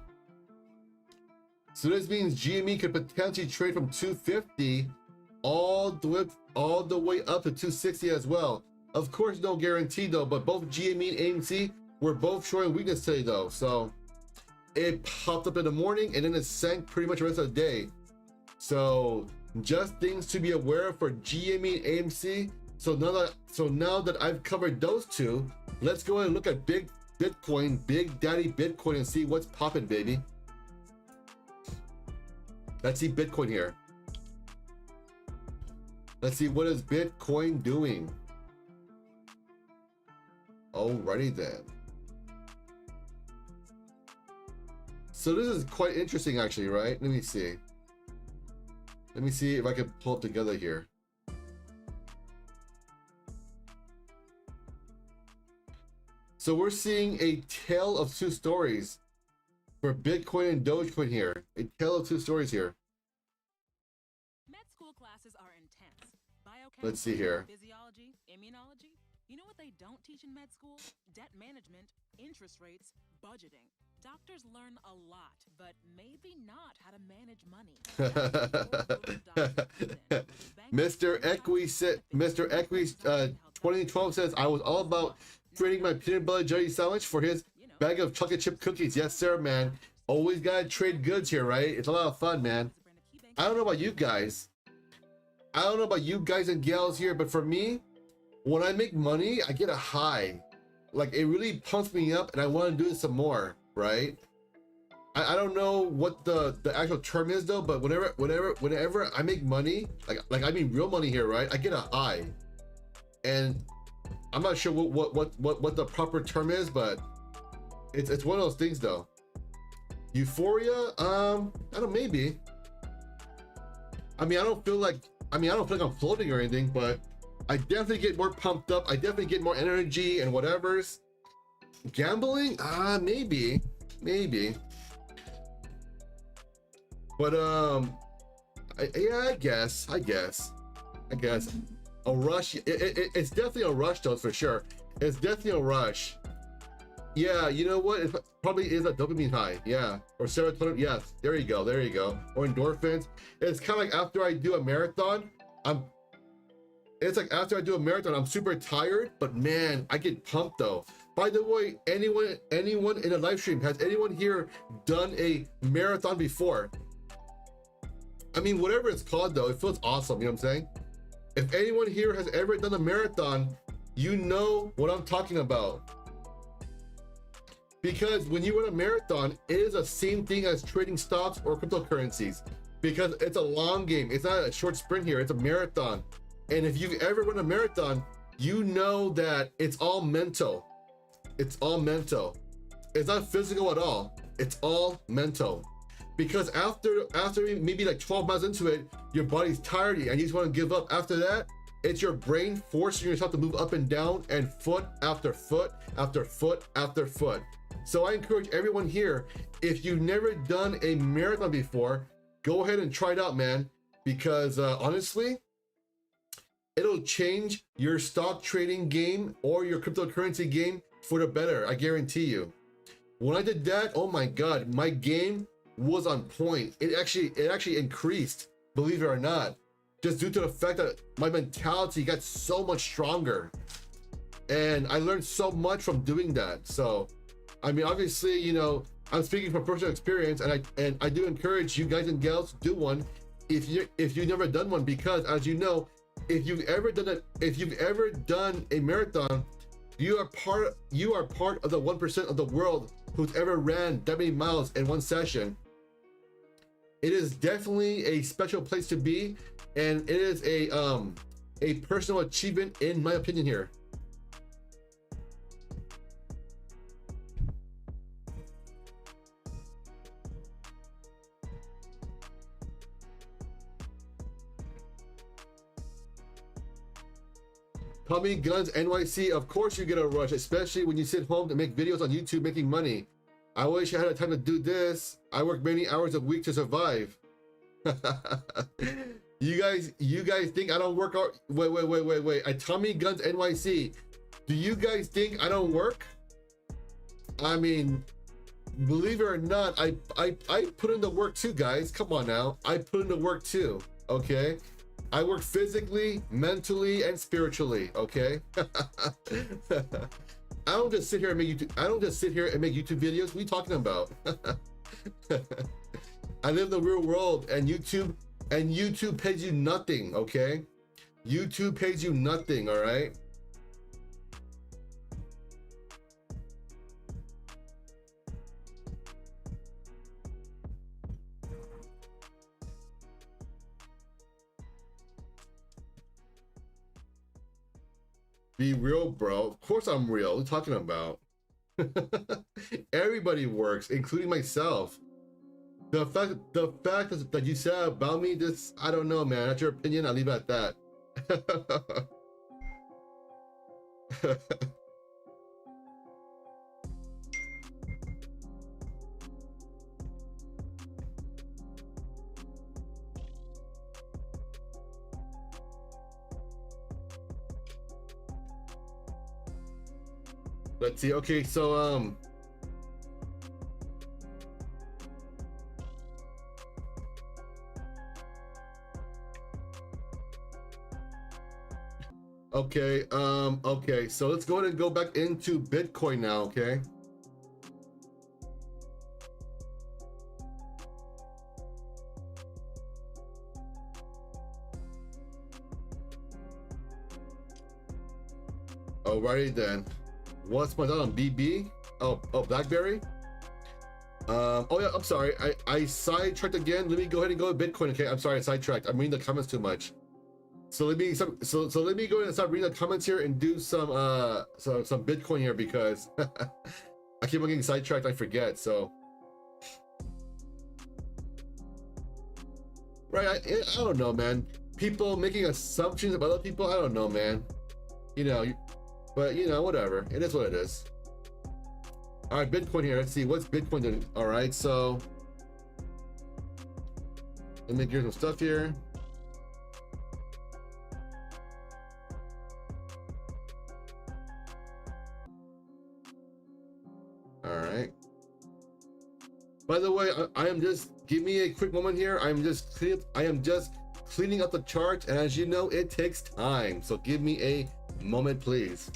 So this means GME could potentially trade from 250 all the way up to 260 as well. Of course, no guarantee though, but both GME and AMC were both showing weakness today though. So it popped up in the morning and then it sank pretty much the rest of the day. So just things to be aware of for GME and AMC. So now that I've covered those two, let's go ahead and look at Big Daddy Bitcoin, and see what's popping, baby. Let's see Bitcoin here. Let's see, what is Bitcoin doing? Alrighty then. So this is quite interesting actually, right? Let me see. Let me see if I can pull it together here. So we're seeing a tale of two stories for Bitcoin and Dogecoin here. A tale of two stories here. Med school classes are intense. Biochemistry, Let's see here. Physiology, immunology. You know what they don't teach in med school? Debt management, interest rates, budgeting. Doctors learn a lot, but maybe not how to manage money. Mr. Equi 2012 says, I was all about trading my peanut butter jelly sandwich for his bag of chocolate chip cookies. Yes, sir, man. Always gotta trade goods here, right? It's a lot of fun, man. I don't know about you guys. I don't know about you guys and gals here, but for me, when I make money, I get a high. Like, it really pumps me up and I want to do it some more, right? I don't know what the actual term is though, but whenever I make money, like I mean real money here, right? I get a high. And I'm not sure what the proper term is, but it's one of those things though. Euphoria, I don't, maybe. I mean, I don't feel like I'm floating or anything, but I definitely get more pumped up. I definitely get more energy and whatever's. Gambling, maybe. But yeah, I guess. A rush. It's definitely a rush though, for sure. It's definitely a rush. Yeah, you know what? It probably is a dopamine high. Yeah, or serotonin. Yes, there you go. Or endorphins. It's kind of like after I do a marathon. It's like after I do a marathon, I'm super tired, but man, I get pumped though. By the way, anyone in a live stream, has anyone here done a marathon before? I mean, whatever it's called though, it feels awesome, you know what I'm saying? If anyone here has ever done a marathon, you know what I'm talking about. Because when you run a marathon, it is the same thing as trading stocks or cryptocurrencies. Because it's a long game, it's not a short sprint here, it's a marathon. And if you've ever run a marathon, you know that it's all mental. It's all mental. It's not physical at all. It's all mental. Because after maybe like 12 miles into it, your body's tired and you just want to give up. After that, it's your brain forcing yourself to move up and down and foot after foot after foot after foot. So I encourage everyone here, if you've never done a marathon before, go ahead and try it out, man. Because honestly, it'll change your stock trading game or your cryptocurrency game for the better. I guarantee you. When I did that, oh my God, my game was on point. It actually increased, believe it or not, just due to the fact that my mentality got so much stronger. And I learned so much from doing that. So, I mean, obviously, you know, I'm speaking from personal experience, and I do encourage you guys and gals to do one if you've never done one, because as you know, if you've ever done a marathon, you are part of the 1% of the world who's ever ran that many miles in one session. It is definitely a special place to be, and it is a personal achievement in my opinion here. Tommy Guns NYC, of course you get a rush, especially when you sit home to make videos on YouTube making money. I wish I had the time to do this. I work many hours a week to survive. You guys think I don't work? Wait. At Tommy Guns NYC, do you guys think I don't work? I mean, believe it or not, I put in the work too, guys. Come on now, I put in the work too. Okay. I work physically, mentally, and spiritually, okay? I don't just sit here and make YouTube videos. What are you talking about? I live in the real world, and YouTube pays you nothing, okay? YouTube pays you nothing, all right? Be real, bro. Of course I'm real. What are you talking about? Everybody works, including myself. The fact that you said about me, this, I don't know, man. That's your opinion. I'll leave it at that. Let's see. Okay, so okay, so let's go ahead and go back into Bitcoin now, okay? Alrighty then. What's my thought on BB? Oh, BlackBerry? Oh yeah, I'm sorry. I sidetracked again. Let me go ahead and go with Bitcoin. Okay, I'm sorry, I sidetracked. I'm reading the comments too much. So let me go ahead and start reading the comments here and do some Bitcoin here, because I keep on getting sidetracked. I forget. So right, I don't know, man. People making assumptions about other people. I don't know, man. You know, but you know, whatever. It is what it is. All right, Bitcoin here. Let's see what's Bitcoin doing. All right, so let me get some stuff here. All right. By the way, I am just, give me a quick moment here. I am just cleaning up the chart, and as you know, it takes time. So give me a moment, please.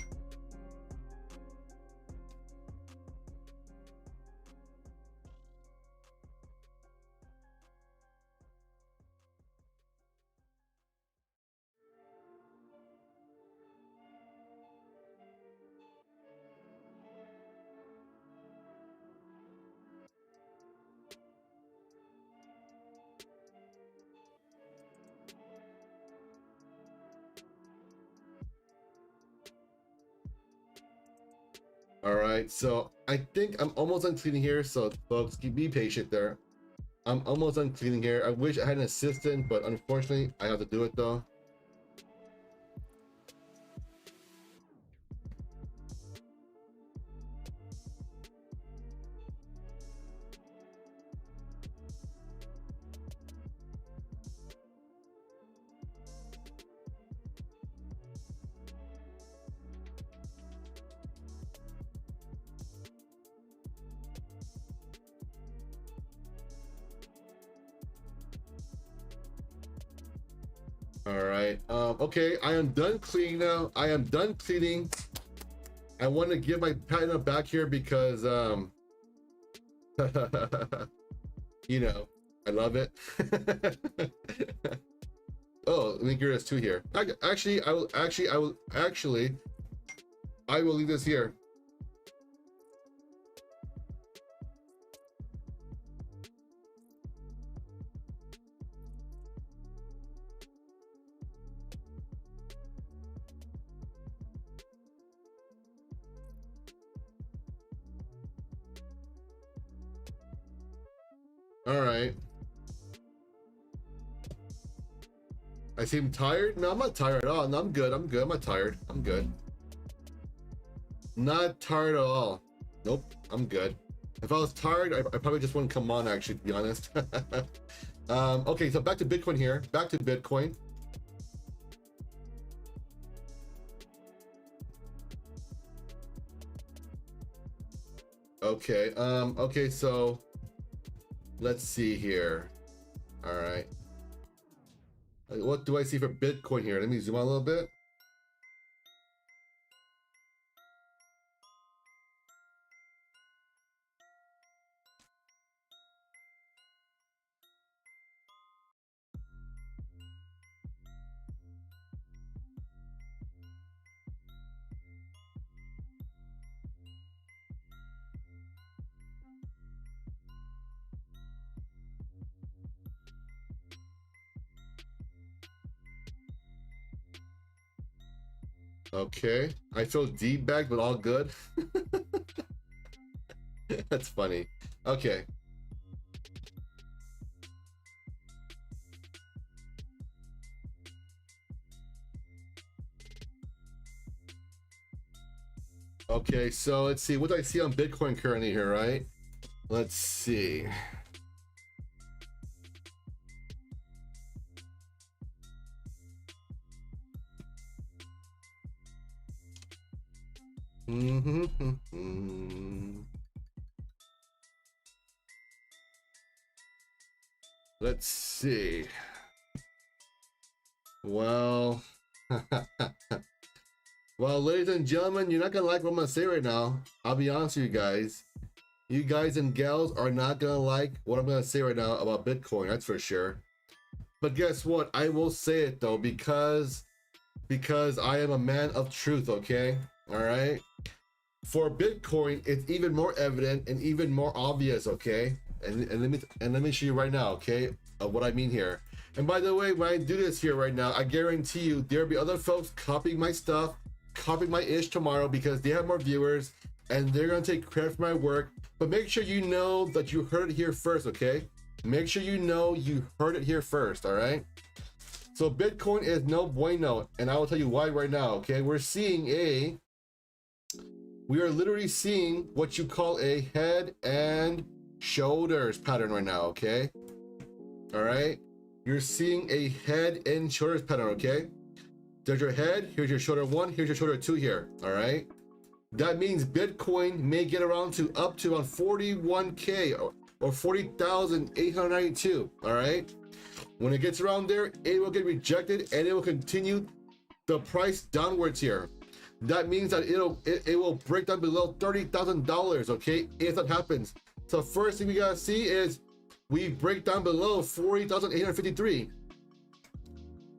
All right, so I think I'm almost done cleaning here, so folks, be patient there. I'm almost done cleaning here. I wish I had an assistant, but unfortunately, I have to do it though. All right. Okay, I am done cleaning now. I am done cleaning. I want to give my patina back here because you know, I love it. Oh, let me get this two here. I will leave this here. All right. I seem tired? No, I'm not tired at all. No, I'm good. I'm good. I'm not tired. I'm good. Not tired at all. Nope. I'm good. If I was tired, I probably just wouldn't come on, actually, to be honest. Okay, so back to Bitcoin here. Back to Bitcoin. Okay. Okay, so let's see here. All right. What do I see for Bitcoin here? Let me zoom out a little bit. Okay, I feel D-bagged, but all good. That's funny. Okay. Okay, so let's see. What do I see on Bitcoin currently here, right? Let's see. Let's see. Well, well, ladies and gentlemen, you're not gonna like what I'm gonna say right now. I'll be honest with you guys. You guys and gals are not gonna like what I'm gonna say right now about Bitcoin, that's for sure. But guess what? I will say it though, because I am a man of truth, okay? All right. For Bitcoin, it's even more evident and even more obvious, okay? And let me show you right now, okay, of what I mean here. And by the way, when I do this here right now, I guarantee you there'll be other folks copying my stuff, copying my ish tomorrow because they have more viewers and they're gonna take credit for my work. But make sure you know that you heard it here first, okay? Make sure you know you heard it here first, all right? So Bitcoin is no bueno, and I will tell you why right now, okay? We are literally seeing what you call a head and shoulders pattern right now, okay? All right? You're seeing a head and shoulders pattern, okay? There's your head, here's your shoulder one, here's your shoulder two here, all right? That means Bitcoin may get around to up to around 41K or 40,892, all right? When it gets around there, it will get rejected and it will continue the price downwards here. That means that it will break down below $30,000, okay, if that happens. So first thing we gotta see is we break down below 40,853.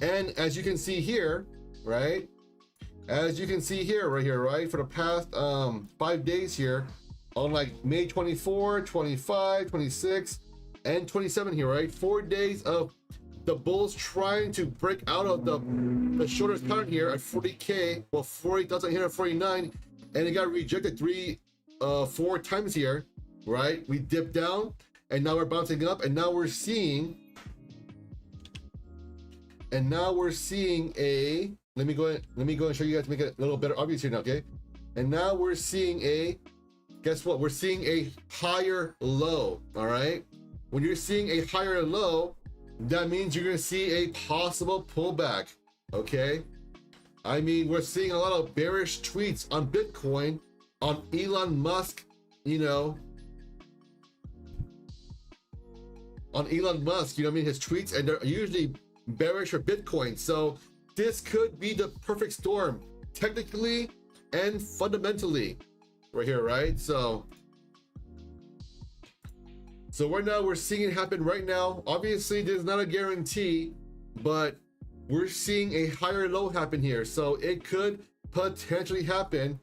And as you can see here, right? As you can see here, right here, right? For the past 5 days here, on like May 24, 25, 26, and 27 here, right? 4 days of the bulls trying to break out of the shortest pattern here at 40K, well, 40,849, and it got rejected 4 times here, right? We dipped down, and now we're bouncing up, and now we're seeing a, let me go and show you guys, make it a little better obvious here now, okay? And now we're seeing a, guess what? We're seeing a higher low, all right? When you're seeing a higher low, that means you're gonna see a possible pullback, okay? I mean, we're seeing a lot of bearish tweets on Bitcoin, on Elon Musk, you know, on Elon Musk, you know what I mean, his tweets, and they're usually bearish for Bitcoin. So this could be the perfect storm, technically and fundamentally, right here, right? So right now we're seeing it happen right now. Obviously, there's not a guarantee, but we're seeing a higher low happen here. So it could potentially happen.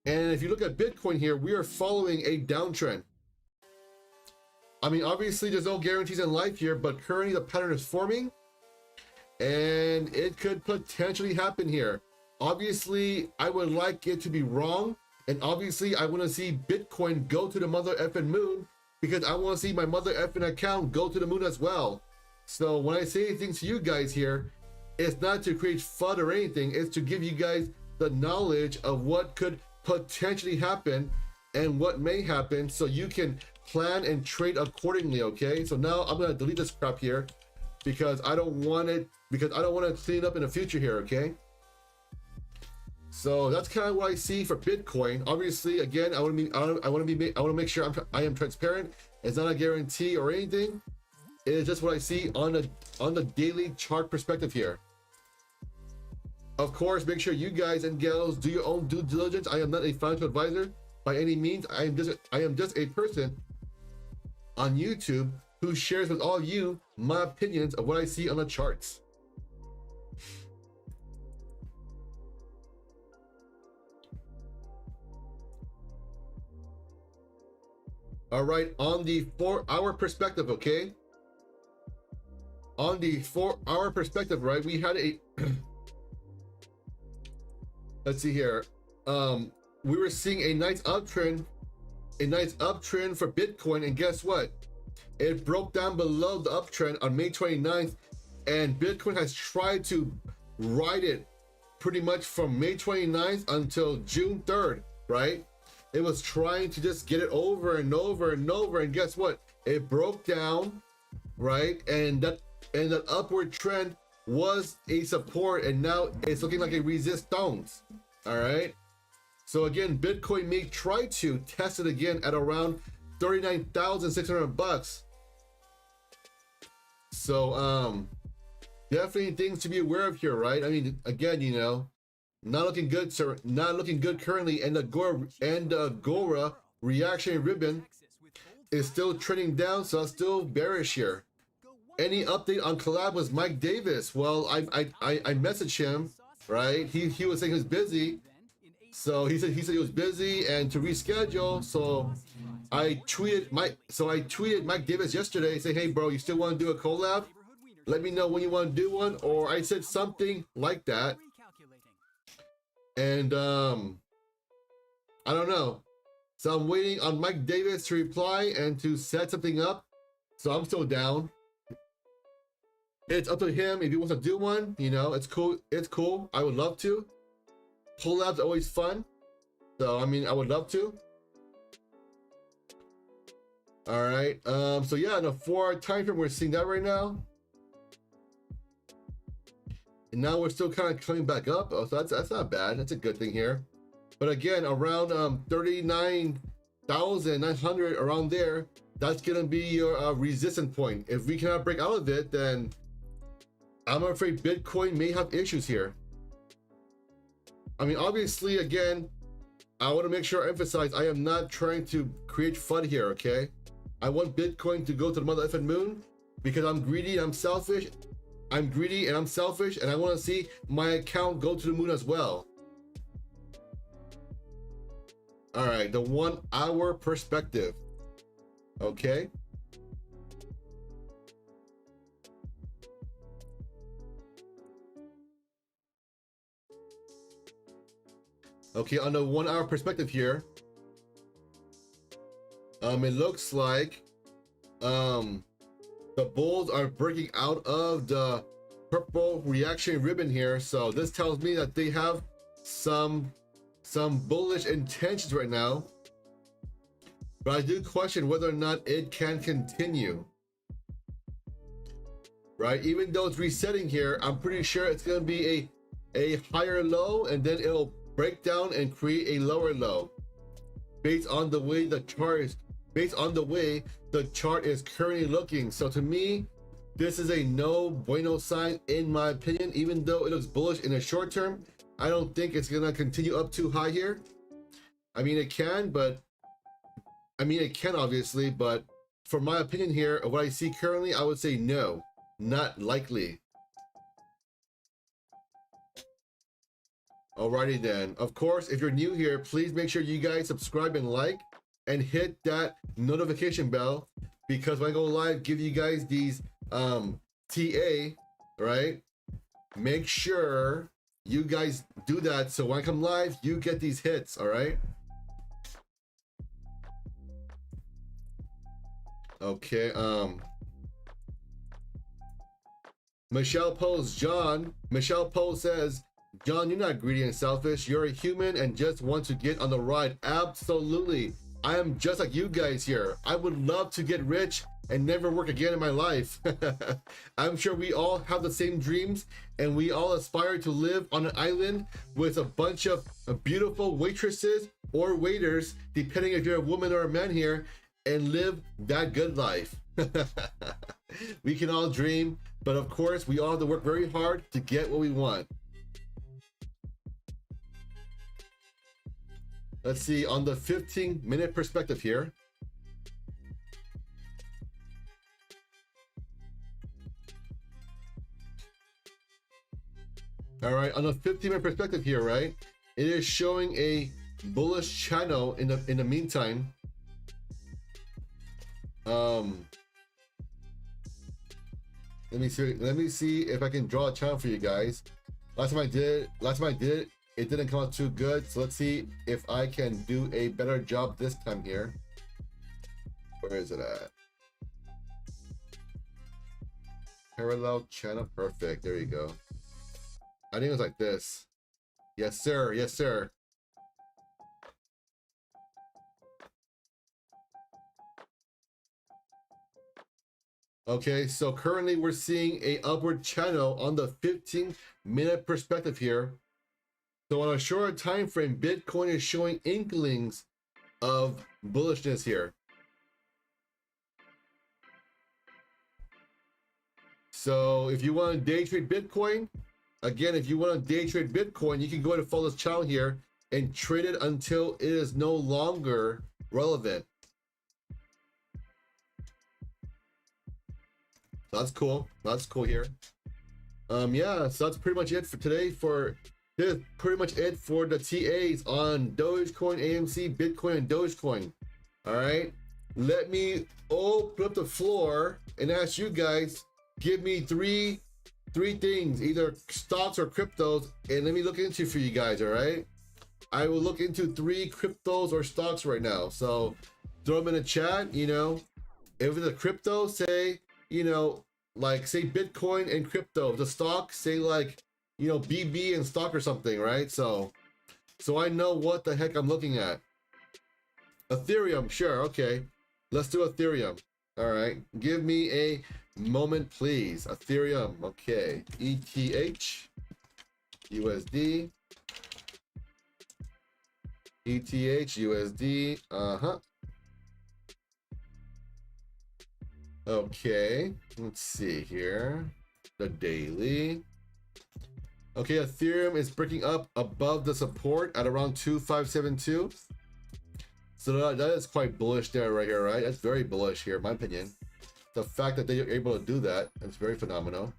And if you look at Bitcoin here, we are following a downtrend. I mean, obviously there's no guarantees in life here, but currently the pattern is forming and it could potentially happen here. Obviously, I would like it to be wrong. And obviously I want to see Bitcoin go to the mother effing moon, because I want to see my mother effing account go to the moon as well. So when I say anything to you guys here, it's not to create FUD or anything. It's to give you guys the knowledge of what could potentially happen and what may happen, so you can plan and trade accordingly, okay? So now I'm gonna delete this crap here because I don't want it, because I don't want to clean it up in the future here, okay? So that's kind of what I see for Bitcoin. Obviously, again, I want to make sure I am transparent. It's not a guarantee or anything. It is just what I see on the daily chart perspective here. Of course, make sure you guys and gals do your own due diligence. I am not a financial advisor by any means. I am just a person on YouTube who shares with all of you my opinions of what I see on the charts. All right, on the 4-hour perspective, okay? On the 4-hour perspective, right, we had a let's see here. We were seeing a nice uptrend for Bitcoin, and guess what? It broke down below the uptrend on May 29th, and Bitcoin has tried to ride it pretty much from May 29th until June 3rd, right? It was trying to just get it over and over and over, and guess what? It broke down, right? And that upward trend was a support, and now it's looking like a resistance. All right. So again, Bitcoin may try to test it again at around $39,600. So definitely things to be aware of here, right? I mean, again, you know, not looking good, sir. Not looking good currently, and the Agora reaction ribbon is still trending down, so it's still bearish here. Any update on collab with Mike Davis? Well, I messaged him, right? He was saying he was busy, so he said he was busy and to reschedule. So I tweeted Mike Davis yesterday saying, hey bro, you still want to do a collab? Let me know when you want to do one. Or I said something like that, and I don't know. So I'm waiting on Mike Davis to reply and to set something up. So I'm still down. It's up to him if he wants to do one. You know, it's cool. It's cool. I would love to. Collabs are always fun. So I mean, I would love to. All right. So yeah, in a 4-hour time frame, we're seeing that right now. And now we're still kind of coming back up. Oh, so that's not bad. That's a good thing here. But again, around 39,900, around there, that's gonna be your resistance point. If we cannot break out of it, then I'm afraid Bitcoin may have issues here. I mean, obviously, again, I want to make sure I emphasize I am not trying to create FUD here, okay? I want Bitcoin to go to the mother effing moon because I'm greedy and I'm selfish. I'm greedy and I'm selfish, and I want to see my account go to the moon as well. All right, the 1-hour perspective. Okay. Okay, on the 1 hour perspective here, it looks like the bulls are breaking out of the purple reaction ribbon here. So this tells me that they have some bullish intentions right now, but I do question whether or not it can continue, right? Even though it's resetting here, I'm pretty sure it's going to be a higher low, and then it'll break down and create a lower low based on the way the chart is currently looking. So to me, this is a no bueno sign in my opinion. Even though it looks bullish in the short term, I don't think it's gonna continue up too high here. I mean, it can obviously, but for my opinion here of what I see currently, I would say no, not likely. Alrighty then. Of course, if you're new here, please make sure you guys subscribe and like and hit that notification bell, because when I go live, give you guys these TA, right? Make sure you guys do that, so when I come live, you get these hits, all right? Okay, Michelle Poe says, John, you're not greedy and selfish. You're a human and just want to get on the ride. Absolutely. I am just like you guys here. I would love to get rich and never work again in my life. I'm sure we all have the same dreams, and we all aspire to live on an island with a bunch of beautiful waitresses or waiters, depending if you're a woman or a man here, and live that good life. We can all dream, but of course, we all have to work very hard to get what we want. Let's see, on the 15-minute perspective here. All right, on the 15-minute perspective here, right? It is showing a bullish channel in the meantime. Let me see if I can draw a channel for you guys. Last time I did it, it didn't come out too good. So let's see if I can do a better job this time here. Where is it at? Parallel channel, perfect. There you go. I think it was like this. Yes, sir. Yes, sir. Okay, so currently we're seeing a upward channel on the 15-minute perspective here. So on a shorter time frame, Bitcoin is showing inklings of bullishness here. So if you want to day trade Bitcoin, again, if you want to day trade Bitcoin, you can go ahead and follow this channel here and trade it until it is no longer relevant. That's cool. That's cool here. Yeah, so that's pretty much it for today. This is pretty much it for the TAs on Dogecoin, AMC, Bitcoin, and Dogecoin. All right, let me open up the floor and ask you guys, give me three things, either stocks or cryptos, and let me look into for you guys. All right, I will look into 3 cryptos or stocks right now. So throw them in the chat. You know, if it's a crypto, say, you know, like say Bitcoin and crypto. The stock, say like, you know, BB and stock or something, right? So I know what the heck I'm looking at. Ethereum, sure, okay. Let's do Ethereum. All right, give me a moment, please. Ethereum, okay. ETH, USD, ETH, USD, Okay, let's see here. The daily. Okay, Ethereum is breaking up above the support at around 2572. So that is quite bullish there, right here, right? That's very bullish here, in my opinion. The fact that they are able to do that, it's very phenomenal.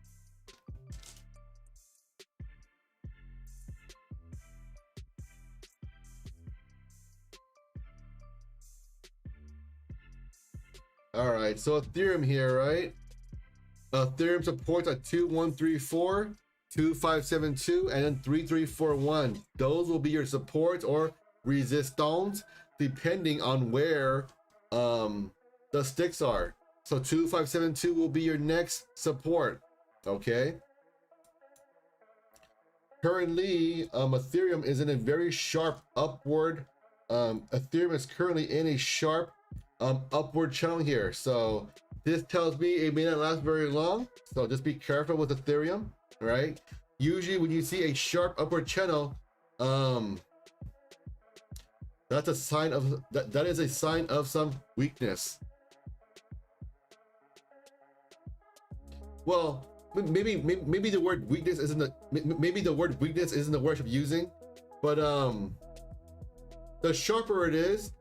All right, so Ethereum here, right? Ethereum supports at 2134. 2572, and then 3341. Those will be your support or resistance depending on where the sticks are. So 2572 will be your next support. Okay. Currently, Ethereum is in a very sharp upward. Ethereum is currently in a sharp upward channel here. So this tells me it may not last very long. So just be careful with Ethereum, right? Usually when you see a sharp upward channel, that's a sign of that is a sign of some weakness. Well, maybe the word weakness isn't the word I'm using, but the sharper it is,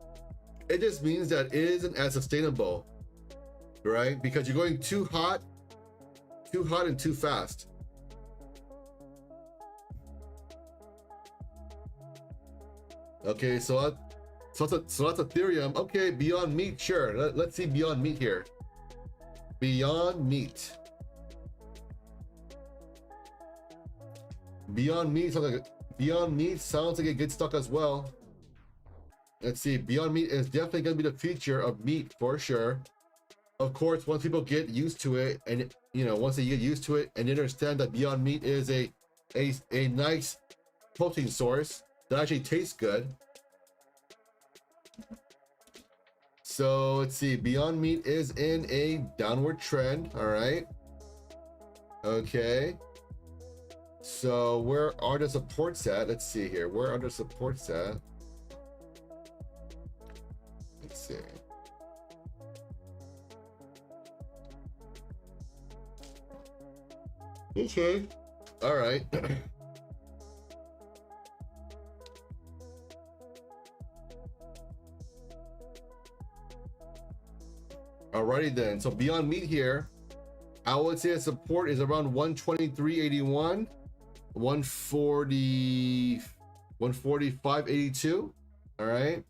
it just means that it isn't as sustainable, right? Because you're going too hot and too fast. Okay, so that's Ethereum. Okay, Beyond Meat, sure. Let's see Beyond Meat here. Beyond Meat. Beyond Meat sounds like a good stock as well. Let's see. Beyond Meat is definitely going to be the future of meat for sure. Of course, once people get used to it, and once they get used to it and understand that Beyond Meat is a nice protein source that actually tastes good. So let's see. Beyond Meat is in a downward trend. All right. Okay. So where are the supports at? Let's see here. Where are the supports at? Let's see. Okay. All right. Alrighty then. So Beyond Meat here, I would say the support is around 123.81. 145.82. All right,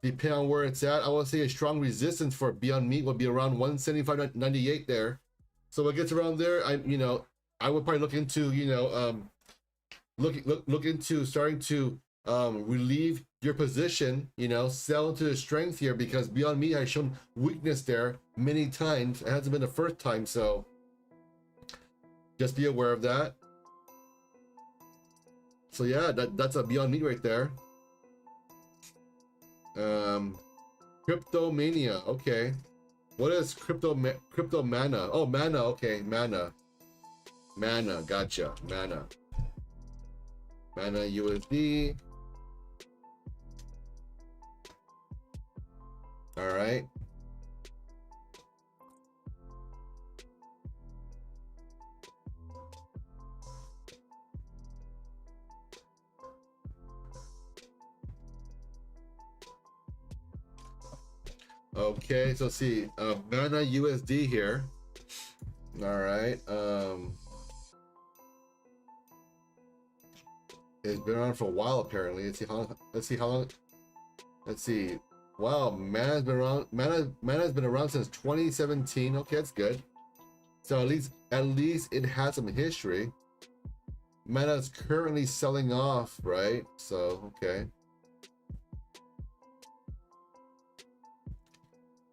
depending on where it's at, I would say a strong resistance for Beyond Meat would be around 175.98 there. So it gets around there, I would probably look into look into starting to relieve your position, sell into the strength here, because Beyond Meat has shown weakness there many times. It hasn't been the first time, so just be aware of that. So yeah, that's a Beyond Meat right there. Cryptomania. Okay, what is crypto mana? Oh, mana. Okay, mana. Gotcha. Mana USD. All right. Okay, so see, Mana USD here. All right. It's been around for a while apparently. Let's see how long. Let's see. Wow, Mana's been around. Mana's been around since 2017. Okay, that's good. So at least it has some history. Mana's currently selling off, right? So okay.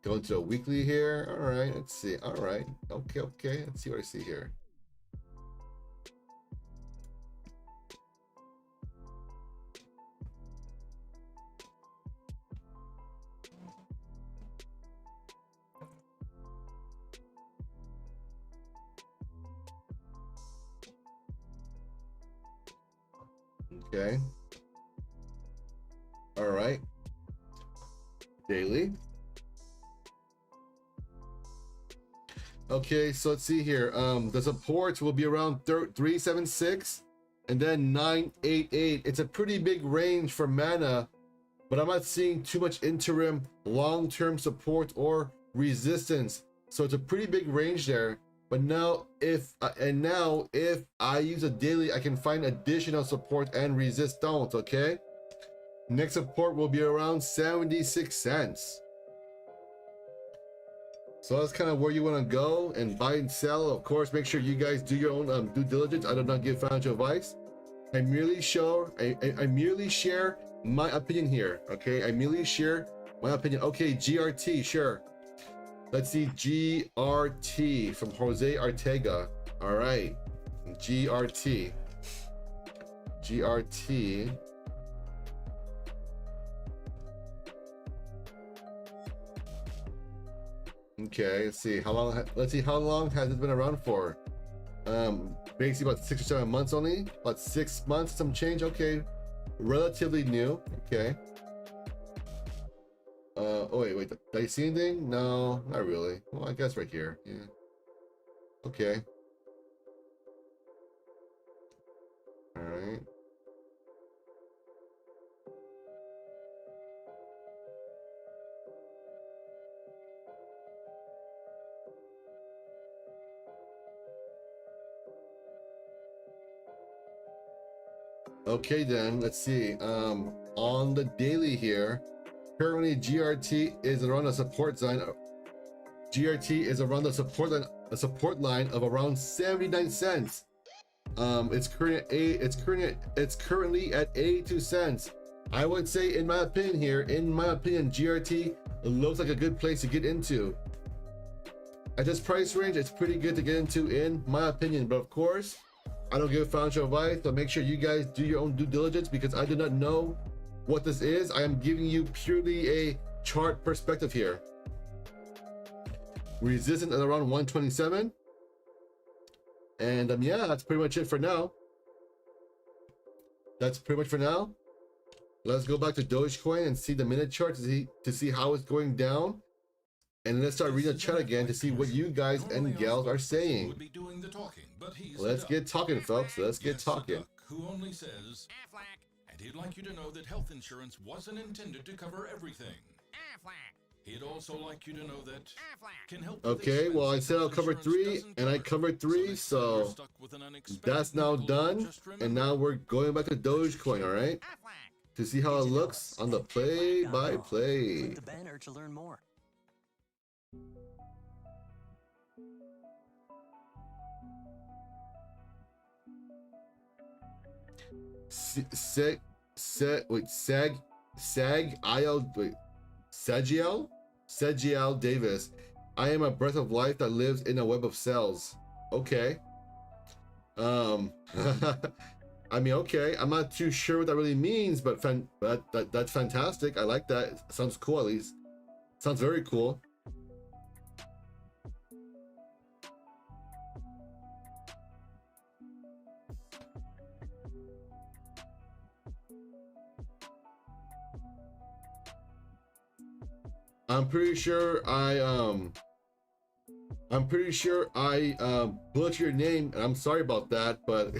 Going to a weekly here. All right, let's see. All right, okay. Let's see what I see here. Okay. All right. Daily. Okay, so let's see here. The supports will be around 376 and then 988. It's a pretty big range for Mana, but I'm not seeing too much interim long-term support or resistance. So it's a pretty big range there. But now if I use a daily, I can find additional support and resistance. Okay. Next support will be around 76 cents. So that's kind of where you want to go and buy and sell. Of course, make sure you guys do your own due diligence. I do not give financial advice. I merely share my opinion here. Okay, I merely share my opinion. Okay, GRT, sure. Let's see, GRT from Jose Arteaga. All right, GRT. Okay, let's see how long. Let's see how long has it been around for. Basically about 6 or 7 months only. About 6 months, some change. Okay, relatively new. Okay. Oh wait. Did I see anything? No, not really. Well, I guess right here. Yeah. Okay. All right. Okay then, let's see. On the daily here, currently GRT is around a support line. GRT is around the support line of around 79 cents. It's currently at 82 cents. I would say, in my opinion, GRT looks like a good place to get into. At this price range, it's pretty good to get into, in my opinion. But of course, I don't give financial advice, so make sure you guys do your own due diligence, because I do not know what this is. I am giving you purely a chart perspective here. Resistance at around 127. And yeah, that's pretty much it for now. Let's go back to Dogecoin and see the minute chart to see how it's going down. And let's start reading the chat again to see what you guys and gals are saying. Let's get talking, folks. Let's get talking. Who only says, and he'd like you to know that health insurance wasn't intended to cover everything. He'd also like you to know that can help. Okay, well, I said I'll cover 3, and I covered 3, so that's now done. And now we're going back to Dogecoin, all right? To see how it looks on the play-by-play. Click the banner to learn more. Sagiel Davis. I am a breath of life that lives in a web of cells. Okay. I mean, okay. I'm not too sure what that really means, but that's fantastic. I like that. Sounds cool, at least. Sounds very cool. I'm pretty sure I butchered your name, and I'm sorry about that, but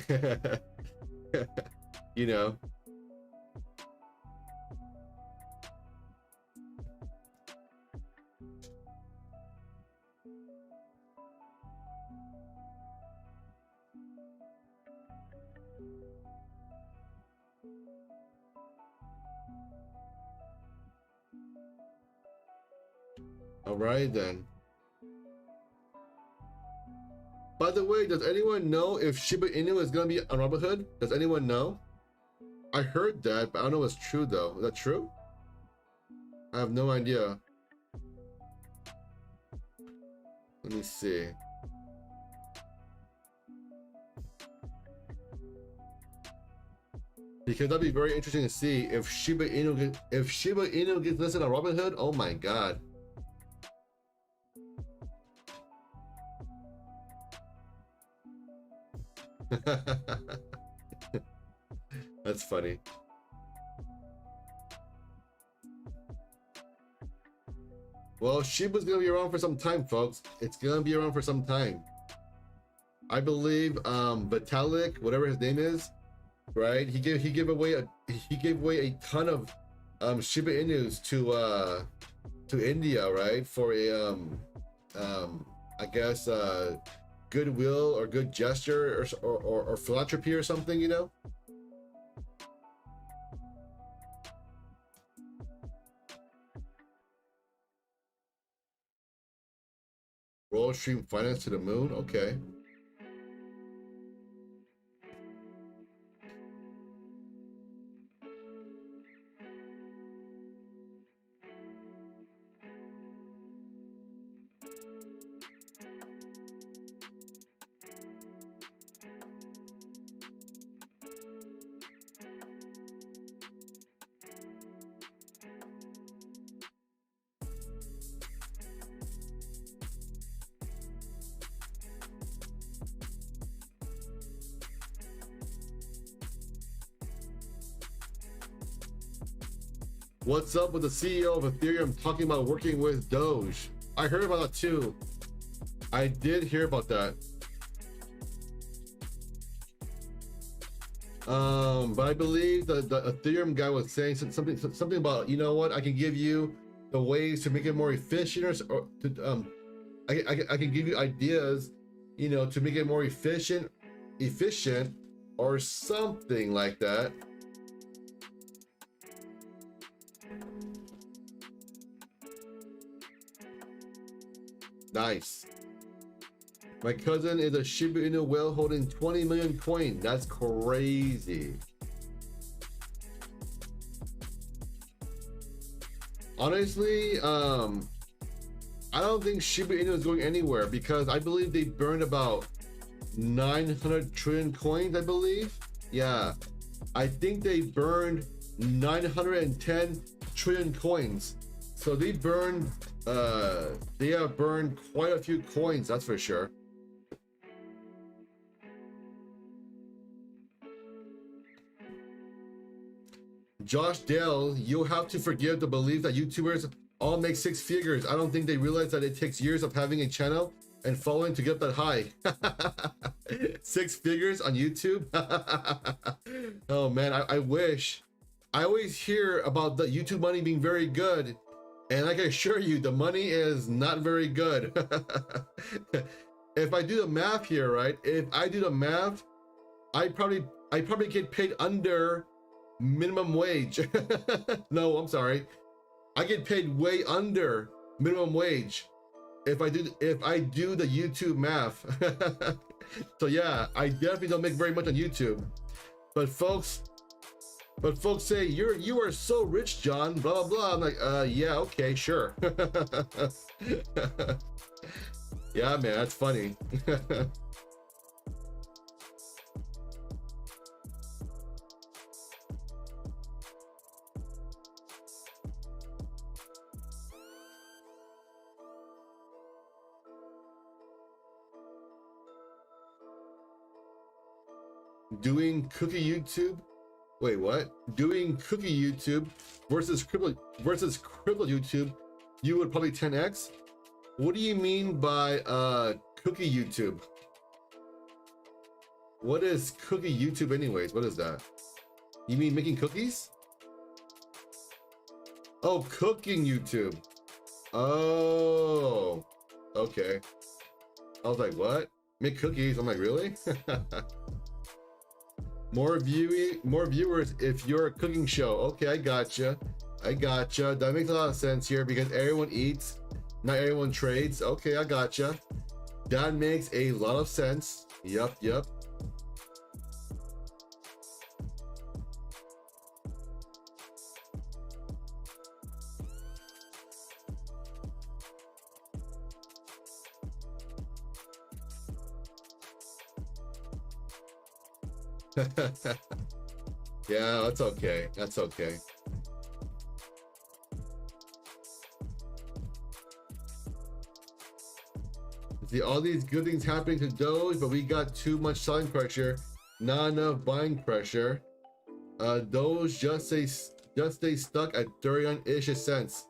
you know. All right then. By the way, does anyone know if Shiba Inu is gonna be on Robinhood? Does anyone know? I heard that, but I don't know if it's true though. Is that true? I have no idea. Let me see. Because that'd be very interesting to see if Shiba Inu gets listed on Robinhood. Oh my god. That's funny. Well, Shiba's gonna be around for some time, folks. It's gonna be around for some time. I believe Vitalik, whatever his name is, right? He gave away a ton of Shiba Inus to India, right? For a I guess goodwill or good gesture or philanthropy or something, you know. Roll stream finance to the moon. Okay. What's up with the CEO of Ethereum talking about working with Doge? I heard about that too. I did hear about that. But I believe the Ethereum guy was saying something about, you know what, I can give you the ways to make it more efficient, or to, I can give you ideas, you know, to make it more efficient, or something like that. Nice. My cousin is a Shiba Inu whale holding 20 million coin. That's crazy. Honestly, I don't think Shiba Inu is going anywhere because I believe they burned about 900 trillion coins, I believe. Yeah, I think they burned 910 trillion coins. So they burned, they have burned quite a few coins, that's for sure. Josh Dale, you'll have to forgive the belief that YouTubers all make six figures. I don't think they realize that it takes years of having a channel and following to get that high. 6 figures on YouTube? Oh man, I wish. I always hear about the YouTube money being very good, and I can assure you the money is not very good. If I do the math here, right? If I do the math, I probably get paid under minimum wage. No, I'm sorry. I get paid way under minimum wage if I do the YouTube math. So yeah, I definitely don't make very much on YouTube. But folks say you are so rich, John, blah blah blah. I'm like, yeah, okay, sure. Yeah, man, that's funny. Doing cookie YouTube? Wait, what? Doing cookie YouTube versus crypto YouTube, you would probably 10x? What do you mean by cookie YouTube? What is cookie YouTube anyways? What is that? You mean making cookies? Oh, cooking YouTube. Oh, okay. I was like, what? Make cookies? I'm like, really? More viewers if you're a cooking show. Okay, I gotcha. That makes a lot of sense here because everyone eats, not everyone trades. Okay, I gotcha. That makes a lot of sense. Yup. Yeah, that's okay. That's okay. See, all these good things happening to Doge, but we got too much selling pressure, not enough buying pressure. Doge just stay stuck at 31-ish cents.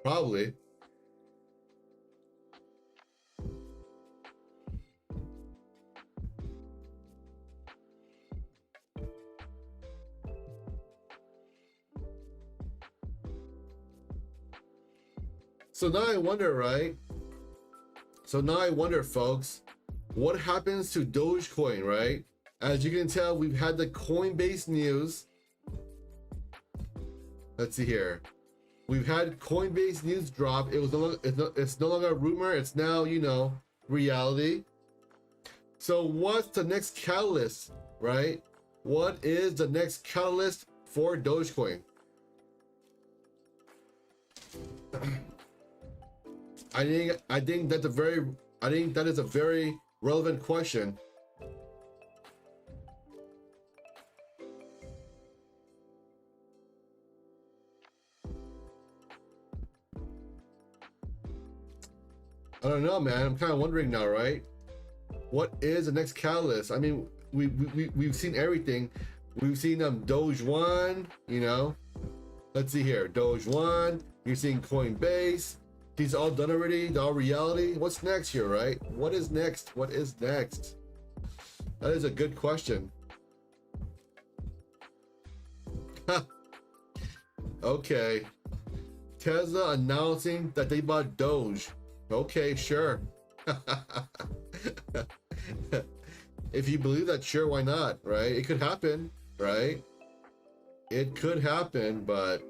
Probably. So now I wonder, right? So now I wonder, folks, what happens to Dogecoin, right? As you can tell, we've had the Coinbase news. Let's see here. We've had Coinbase news drop. It was it's no longer a rumor. It's now, you know, reality. So what's the next catalyst, right? What is the next catalyst for Dogecoin? I think that is a very relevant question. I don't know, man. I'm kind of wondering now, right? What is the next catalyst? I mean, we've seen everything. We've seen Doge 1, you know. Let's see here. Doge 1. You're seeing Coinbase. These all done already. They're all reality. What's next here, right? What is next? What is next? That is a good question. Okay. Tesla announcing that they bought Doge. Okay, sure. If you believe that, sure, why not, right? It could happen, right? It could happen, but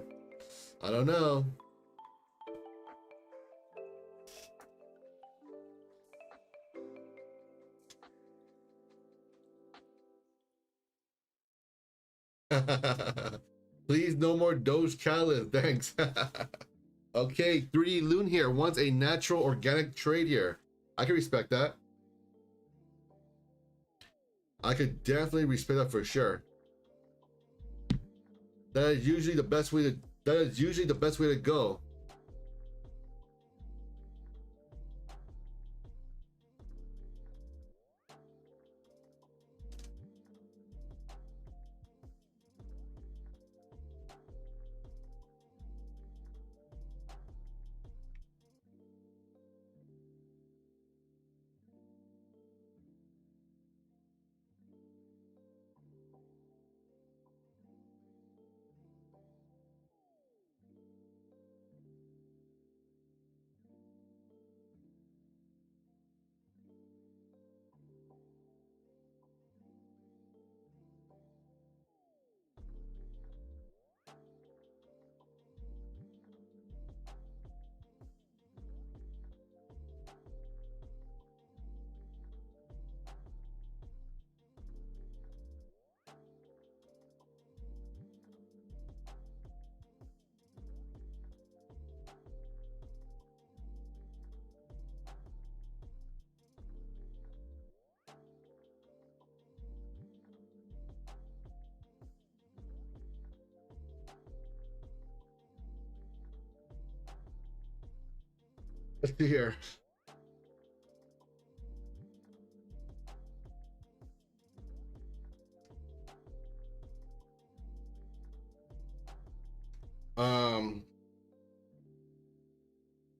I don't know. Please, no more Doge catalyst, thanks. Okay, 3D Loon here wants a natural organic trade here. I can respect that. I could definitely respect that for sure. That is usually the best way to go. Let's see here.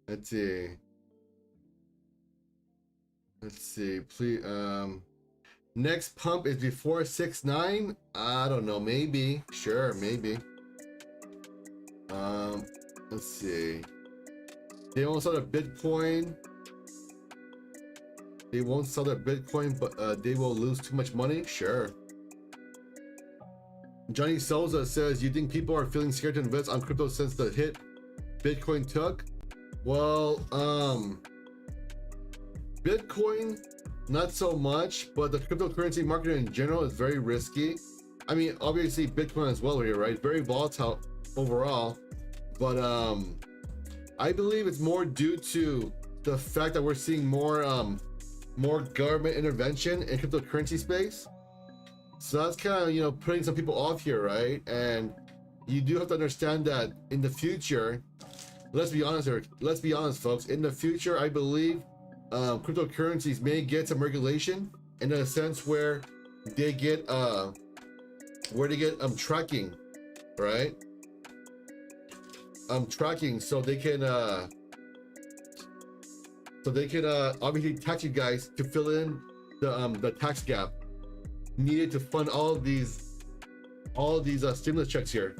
Let's see. Let's see. Please. Next pump is before 6.9. I don't know. Maybe. Sure. Maybe. Let's see. They won't sell their Bitcoin. They won't sell their Bitcoin, but they will lose too much money. Sure. Johnny Souza says, you think people are feeling scared to invest on crypto since the hit Bitcoin took? Well, Bitcoin, not so much, but the cryptocurrency market in general is very risky. I mean, obviously Bitcoin as well here, right? Very volatile overall, but I believe it's more due to the fact that we're seeing more government intervention in cryptocurrency space. So that's kind of, you know, putting some people off here, right? And you do have to understand that in the future, let's be honest, Eric. Let's be honest, folks. In the future, I believe cryptocurrencies may get some regulation in a sense where they get tracking, right? Tracking, so they can obviously tax you guys to fill in the tax gap needed to fund all these stimulus checks here.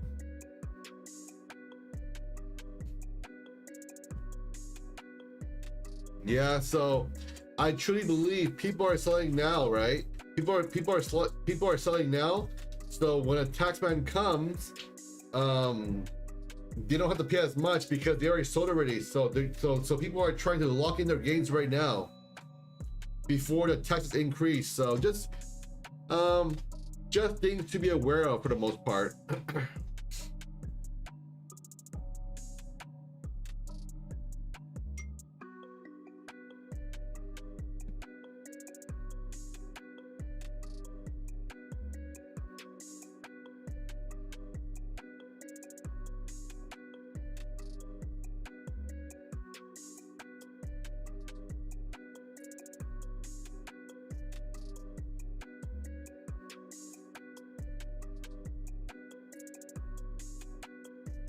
Yeah, so I truly believe people are selling now, right? People are selling now. So when a tax man comes, they don't have to pay as much because they already sold already. So so people are trying to lock in their gains right now before the taxes increase. So just things to be aware of for the most part.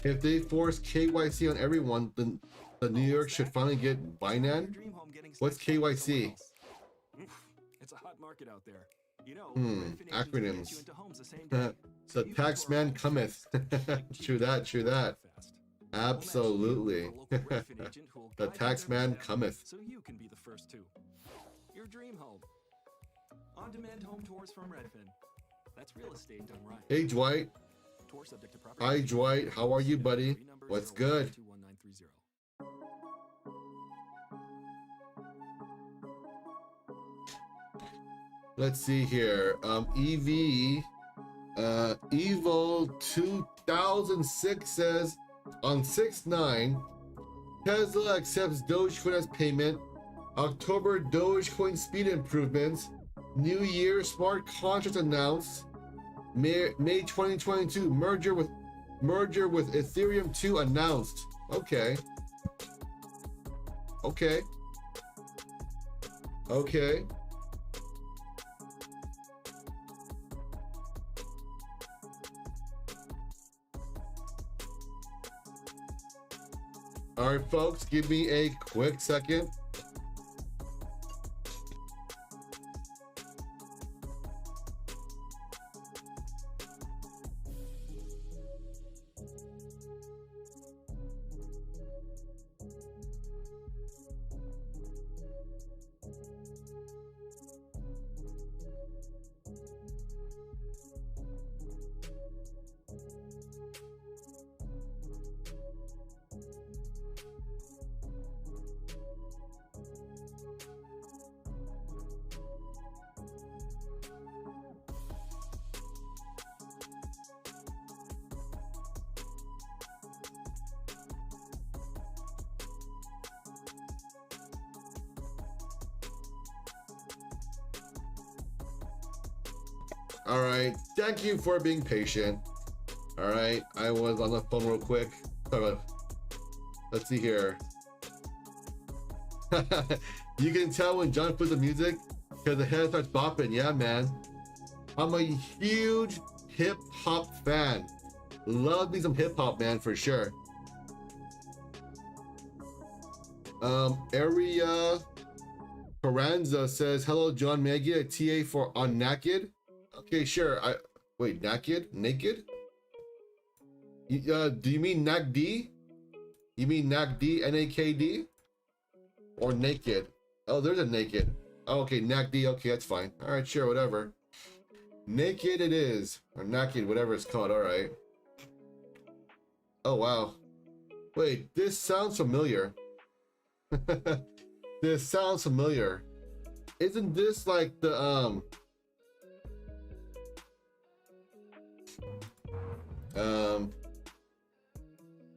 If they force KYC on everyone, then the New York should finally get Binance. What's KYC? It's a hot market out there. You know, acronyms. The tax man cometh. True that, true that. Absolutely. The tax man cometh. So you can be the first to. Your dream home. On-demand home tours from Redfin. That's real estate done right. Hey Dwight. Hi Dwight, how are you, buddy? What's good? Let's see here. EV Evo 2006 says on 6/9 Tesla accepts Dogecoin as payment. October Dogecoin speed improvements. New Year smart contracts announced. May 2022 merger with Ethereum 2 announced. Okay. Okay. Okay. All right, folks, give me a quick second. All right, thank you for being patient. All right, I was on the phone real quick. Let's see here. You can tell when John puts the music because the head starts bopping. Yeah, man. I'm a huge hip hop fan. Love me some hip hop, man, for sure. Area Carranza says, hello, John, may I get a TA for on naked? Okay, sure. Wait, naked? Naked? Do you mean NACD? You mean NACD, N-A-K-D? Or naked? Oh, there's a naked. Oh, okay, NACD. Okay, that's fine. All right, sure, whatever. Naked it is. Or naked, whatever it's called. All right. Oh, wow. Wait, this sounds familiar. This sounds familiar. Isn't this like the,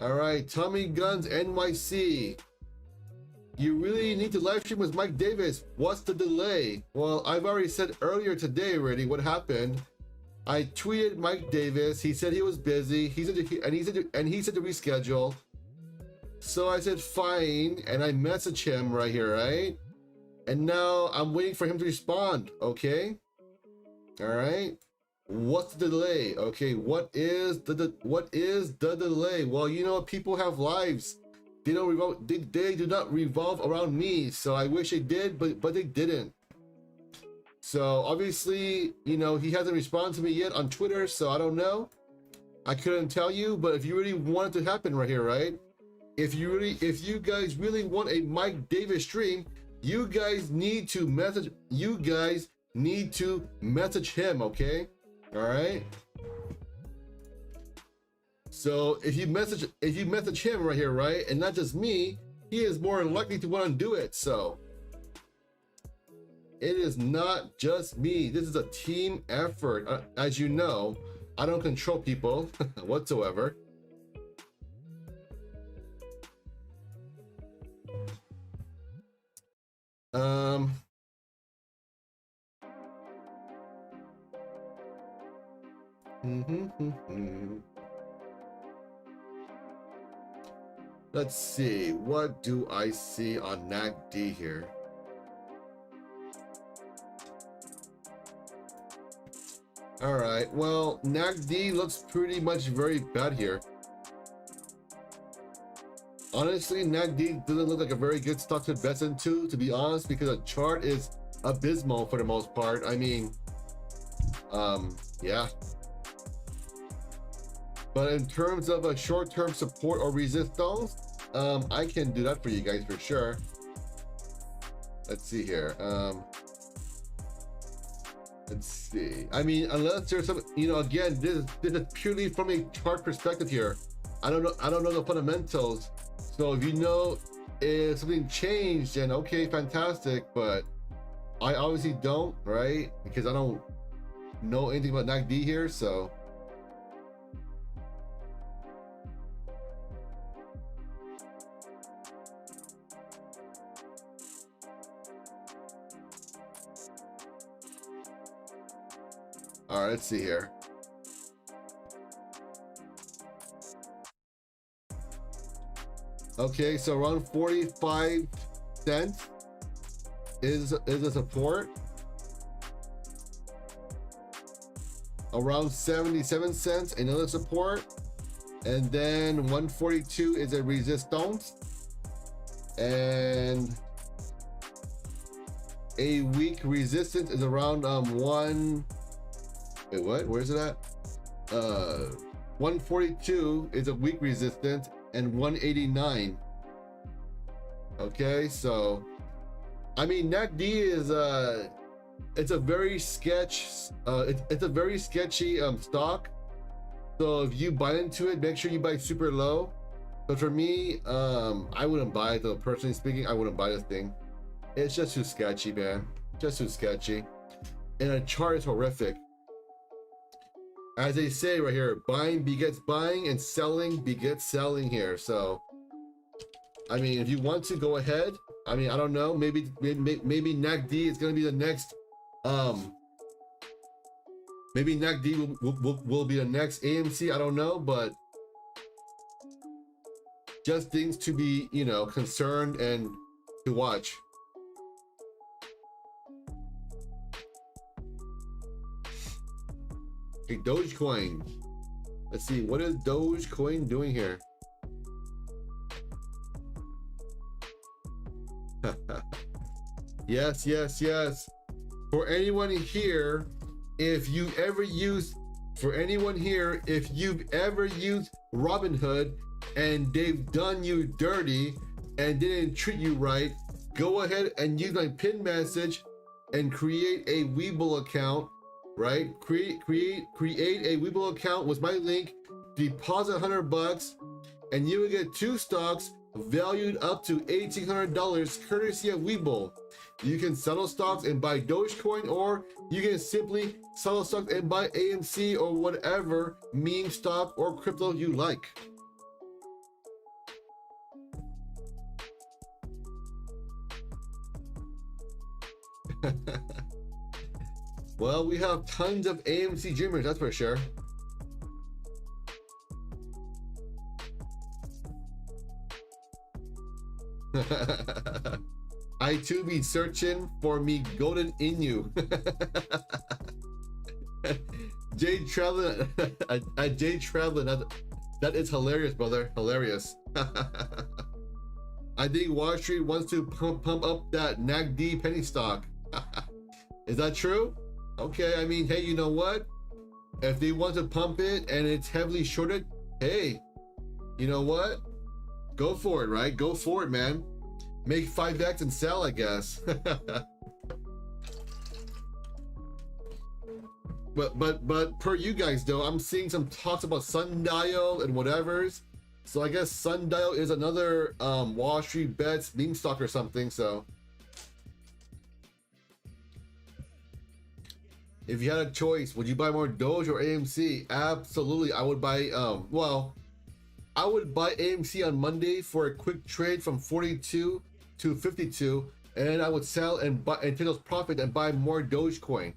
all right, Tommy Guns NYC. You really need to live stream with Mike Davis. What's the delay? Well, I've already said earlier today already what happened. I tweeted Mike Davis. He said he was busy. He said to reschedule. So I said fine, and I messaged him right here, right? And now I'm waiting for him to respond. Okay. All right. What's the delay? Okay, what is the delay? Well, you know, people have lives. They don't revolve. They do not revolve around me. So I wish they did, but they didn't. So obviously, you know, he hasn't responded to me yet on Twitter. So I don't know. I couldn't tell you. But if you really want it to happen right here, right? If you guys really want a Mike Davis stream, you guys need to message. You guys need to message him. Okay. All right. So if you message him right here, right, and not just me, he is more likely to want to do it. So it is not just me. This is a team effort. As you know, I don't control people whatsoever. Let's see, what do I see on NACD here? All right, well, NACD looks pretty much very bad here. Honestly, NACD doesn't look like a very good stock to invest into, to be honest, because the chart is abysmal for the most part. I mean, yeah. But in terms of a short-term support or resistance, I can do that for you guys for sure. Let's see here. Let's see. I mean, unless there's some, you know, again, this is purely from a chart perspective here. I don't know the fundamentals. So if you know if something changed, then okay, fantastic. But I obviously don't, right? Because I don't know anything about NACD here, so. All right, let's see here. Okay, so around 45 cents is a support. Around 77 cents, another support. And then 142 is a resistance. And a weak resistance is around wait, what? Where is it at? 142 is a weak resistance and 189. Okay, so I mean NACD is it's a very it's a very sketchy stock. So if you buy into it, make sure you buy super low. But for me, I wouldn't buy it though. Personally speaking, I wouldn't buy this thing. It's just too sketchy, man. Just too sketchy. And the chart is horrific. As they say right here, buying begets buying and selling begets selling here. So, I mean, if you want to go ahead, I mean, I don't know, maybe NACD is going to be the next, maybe NACD will be the next AMC. I don't know, but just things to be, you know, concerned and to watch. Okay, Dogecoin. Let's see, what is Dogecoin doing here? Yes, yes, yes. For anyone here, if you ever used, if you've ever used Robinhood and they've done you dirty and didn't treat you right, go ahead and use my pin message and create a WEBULL account. Right, create a WEBULL account with my link, deposit $100, and you will get 2 stocks valued up to $1,800 courtesy of WEBULL. You can settle stocks and buy Dogecoin, or you can simply settle stocks and buy AMC or whatever meme stock or crypto you like. Well, we have tons of AMC dreamers, that's for sure. I too be searching for me golden Inu. Jade traveling, Jade traveling. That is hilarious, brother. Hilarious. I think Wall Street wants to pump up that NACD penny stock. Is that true? Okay, I mean, hey, you know what? If they want to pump it and it's heavily shorted, hey, you know what? Go for it, right? Go for it, man. Make 5x and sell, I guess. but per you guys though, I'm seeing some talks about Sundial and whatever's. So I guess Sundial is another Wall Street Bets meme stock or something. So if you had a choice, would you buy more Doge or AMC? Absolutely, I would buy. Well, I would buy AMC on Monday for a quick trade from 42 to 52, and I would sell and buy and take those profits and buy more Dogecoin.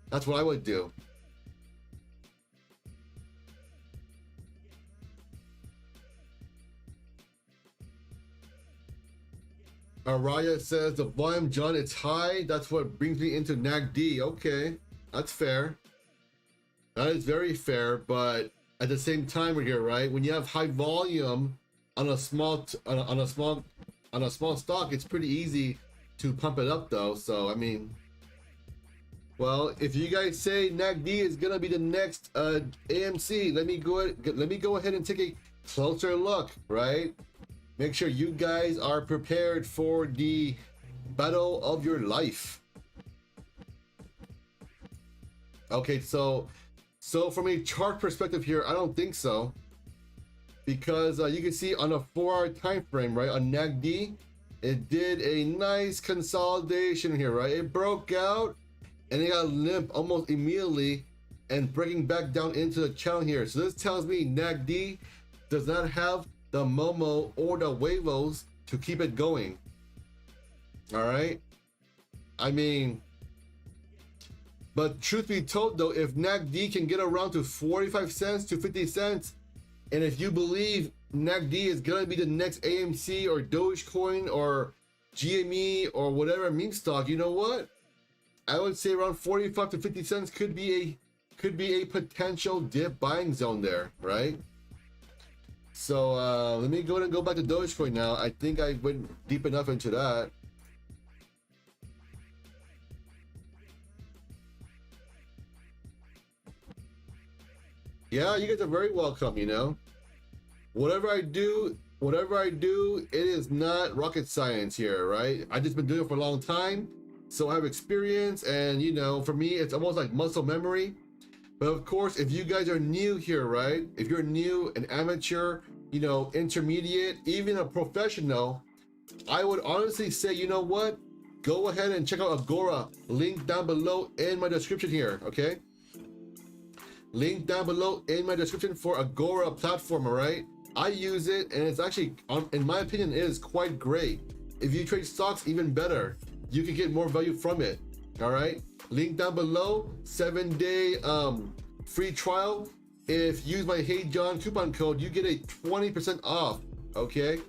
That's what I would do. Araya says the volume, John, it's high. That's what brings me into NACD. Okay, that's fair. That is very fair, but at the same time, we're here, right? When you have high volume on a small stock, it's pretty easy to pump it up, though. So I mean, well, if you guys say NACD is gonna be the next AMC, let me go ahead and take a closer look, right? Make sure you guys are prepared for the battle of your life. Okay, so from a chart perspective here, I don't think so, because you can see on a 4-hour time frame, right, on NACD, it did a nice consolidation here, right? It broke out and it got limp almost immediately and breaking back down into the channel here. So this tells me NACD does not have the Momo or the Huevos to keep it going. All right, I mean, but truth be told though, if NACD can get around to 45 cents to 50 cents, and if you believe NACD is gonna be the next AMC or Dogecoin or GME or whatever meme stock, you know what, I would say around 45 to 50 cents could be a potential dip buying zone there, right? So let me go ahead and go back to Dogecoin now. I think I went deep enough into that. Yeah, you guys are very welcome, you know. Whatever I do, it is not rocket science here, right? I've just been doing it for a long time, so I have experience, and you know, for me, it's almost like muscle memory. But of course, if you guys are new here, right? If you're new, an amateur, you know, intermediate, even a professional, I would honestly say, you know what? Go ahead and check out Agora. Link down below in my description here, okay? Link down below in my description for Agora platform, all right? I use it, and it's actually, in my opinion, it is quite great. If you trade stocks, even better. You can get more value from it, all right? Link down below, 7-day free trial. If you use my Hey Jon coupon code, you get a 20% off, okay?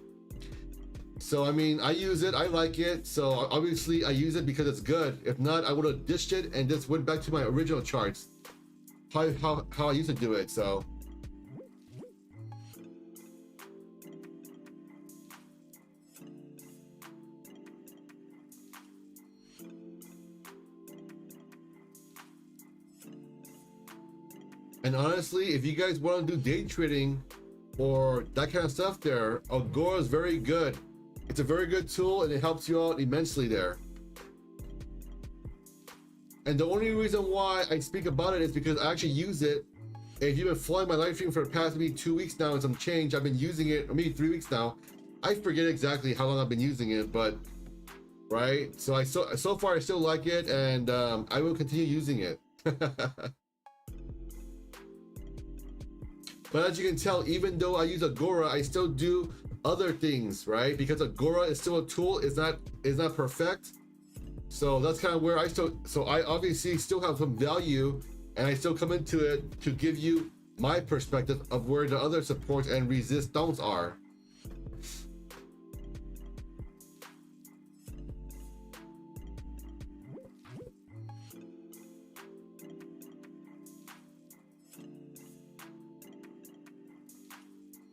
So I mean, I use it, I like it, so obviously I use it because it's good. If not, I would have ditched it and just went back to my original charts, how I used to do it. So and honestly, if you guys want to do day trading or that kind of stuff there, Agora is very good. It's a very good tool and it helps you out immensely there. And the only reason why I speak about it is because I actually use it. If you've been following my live stream for the past maybe 2 weeks now and some change, I've been using it, or maybe 3 weeks now. I forget exactly how long I've been using it, but right. So so far I still like it, and I will continue using it. But as you can tell, even though I use Agora, I still do other things, right? Because Agora is still a tool, it's not perfect. So that's kind of where I obviously still have some value, and I still come into it to give you my perspective of where the other supports and resistance are.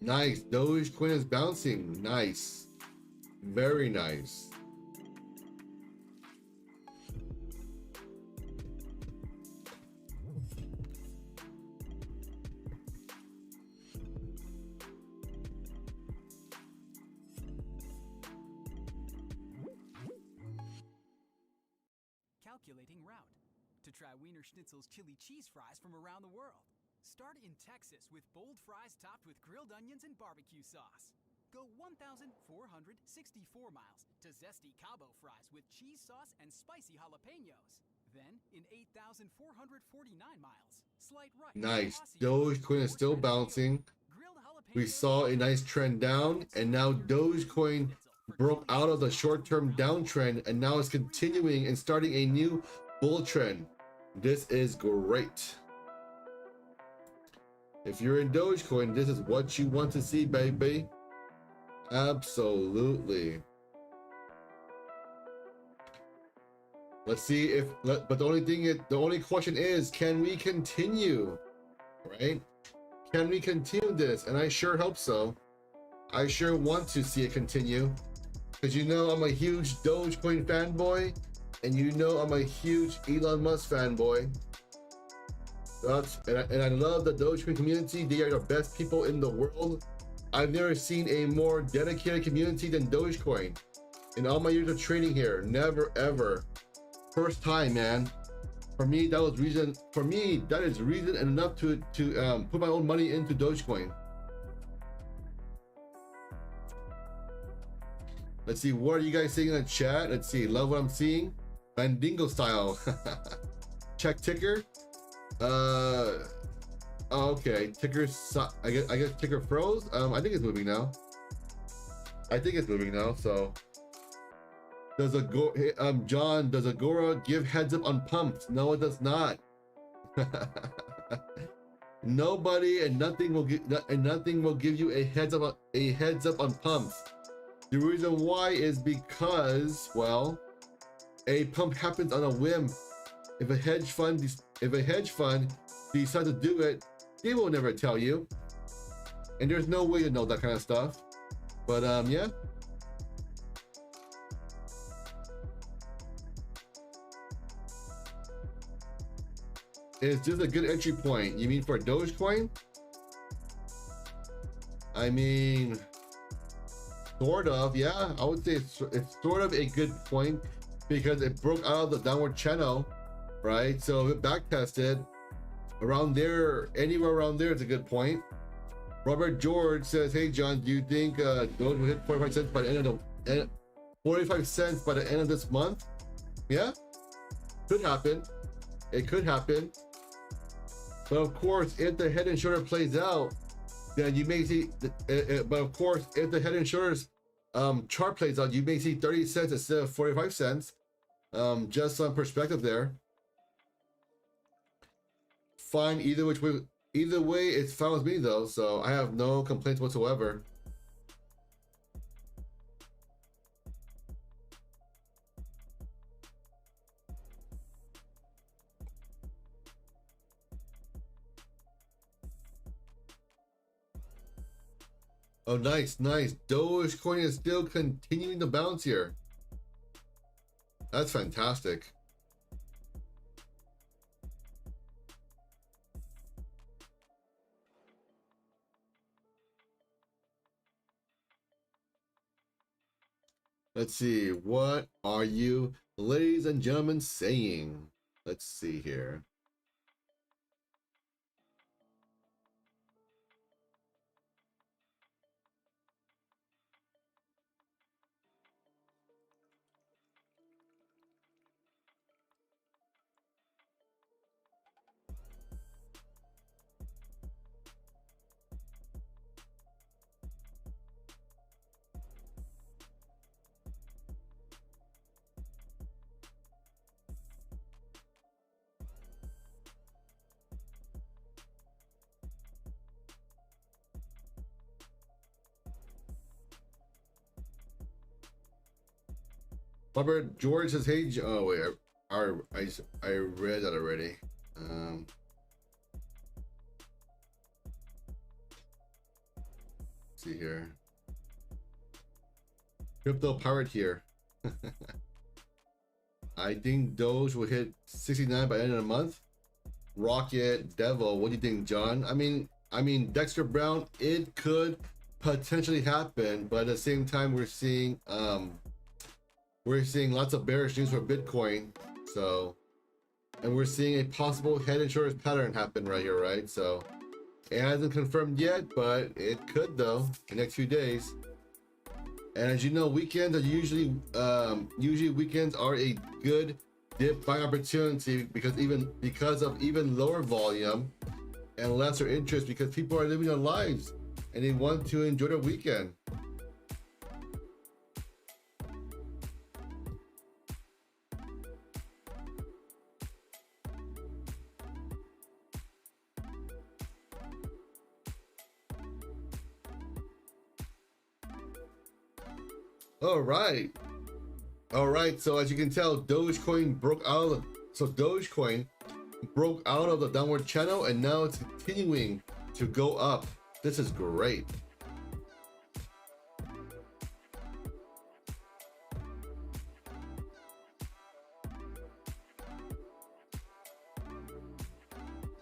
Nice. Dogecoin is bouncing. Nice. Very nice. Calculating route. to try Wiener Schnitzel's chili cheese fries from around the world. Start in Texas with bold fries topped with grilled onions and barbecue sauce. Go 1,464 miles to zesty Cabo fries with cheese sauce and spicy jalapenos. Then, in 8,449 miles, slight right. Nice. Dogecoin is still bouncing. We saw a nice trend down, and now Dogecoin broke out of the short-term downtrend, and now it's continuing and starting a new bull trend. This is great. If you're in Dogecoin, this is what you want to see, baby. Absolutely. Let's see if, but the only question is, can we continue, right? Can we continue this? And I sure hope so. I sure want to see it continue, because you know I'm a huge Dogecoin fanboy, and you know I'm a huge Elon Musk fanboy. And I love the Dogecoin community. They are the best people in the world. I've never seen a more dedicated community than Dogecoin in all my years of trading here. Never ever. First time, man. For me, that was reason. For me, that is reason enough to put my own money into Dogecoin. Let's see, what are you guys saying in the chat? Let's see, love what I'm seeing. Mandingo style. Check ticker. Okay, ticker. I guess ticker froze. I think it's moving now. So. Does John, does Agora give heads up on pumps? No, it does not. Nobody and nothing will give you a heads up on pumps. The reason why is because, well, a pump happens on a whim. If a hedge fund decides to do it, they will never tell you. And there's no way to know that kind of stuff. But yeah. Is this a good entry point? You mean for Dogecoin? I mean, sort of, yeah. I would say it's sort of a good point because it broke out of the downward channel, right? So it back tested around there, anywhere around there is a good point. Robert George says, "Hey John, do you think Doge will hit 45 cents by the end of 45 cents by the end of this month?" Yeah, could happen. It could happen. But of course, if the head and shoulder plays out, then you may see. But of course, if the head and shoulders chart plays out, you may see 30 cents instead of 45 cents. Just some perspective there. Fine either which way. Either way, it's fine with me though, so I have no complaints whatsoever. Oh, nice, nice. Dogecoin is still continuing to bounce here. That's fantastic. Let's see. What are you, ladies and gentlemen, saying? Let's see here. Robert George says, "Hey, oh wait, I read that already." Let's see here. Crypto pirate here. I think Doge will hit 69 by the end of the month. Rocket Devil, what do you think, John? I mean Dexter Brown, it could potentially happen, but at the same time we're seeing lots of bearish news for Bitcoin, so And we're seeing a possible head and shoulders pattern happen right here, right? So it hasn't confirmed yet, but it could though in the next few days. And as you know, weekends are usually weekends are a good dip buying opportunity because of even lower volume and lesser interest, because people are living their lives and they want to enjoy their weekend. All right. So as you can tell, Dogecoin broke out. Dogecoin broke out of the downward channel, and now it's continuing to go up. This is great.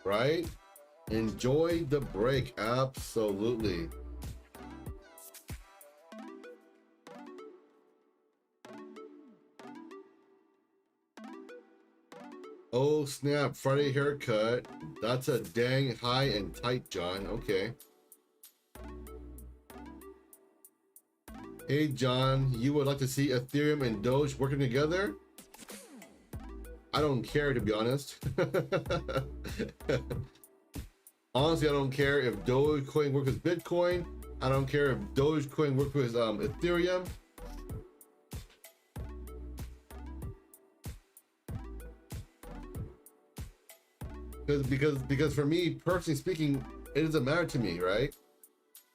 Right? Enjoy the break. Absolutely. Oh snap, Friday haircut. That's a dang high and tight, John. Okay. Hey John, you would like to see Ethereum and Doge working together? I don't care, to be honest. Honestly, I don't care if Dogecoin works with Bitcoin. I don't care if Dogecoin works with Ethereum. Because for me, personally speaking, it doesn't matter to me, right?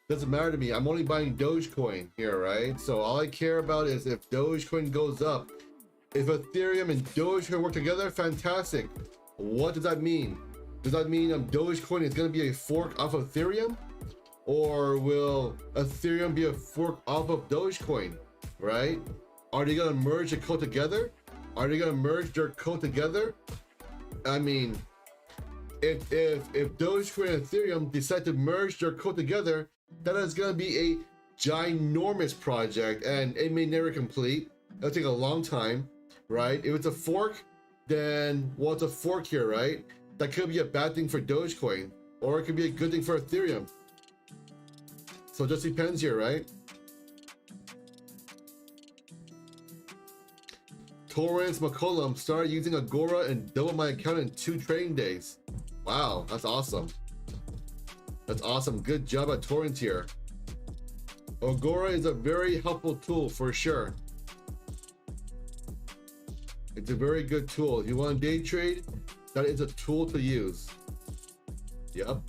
Doesn't matter to me. I'm only buying Dogecoin here, right? So all I care about is if Dogecoin goes up. If Ethereum and Dogecoin work together, fantastic. What does that mean? Does that mean Dogecoin is going to be a fork off of Ethereum? Or will Ethereum be a fork off of Dogecoin, right? Are they going to merge the code together? Are they going to merge their code together? I mean, if Dogecoin and Ethereum decide to merge their code together, that is going to be a ginormous project, and it may never complete. It'll take a long time, right? If it's a fork, then well, it's a fork here, right? That could be a bad thing for Dogecoin, or it could be a good thing for Ethereum. So it just depends here, right? Torrance McCollum started using Agora and doubled my account in 2 trading days. Wow, that's awesome. That's awesome. Good job at Torrance here. Agora is a very helpful tool for sure. It's a very good tool. If you want to day trade, that is a tool to use. Yep.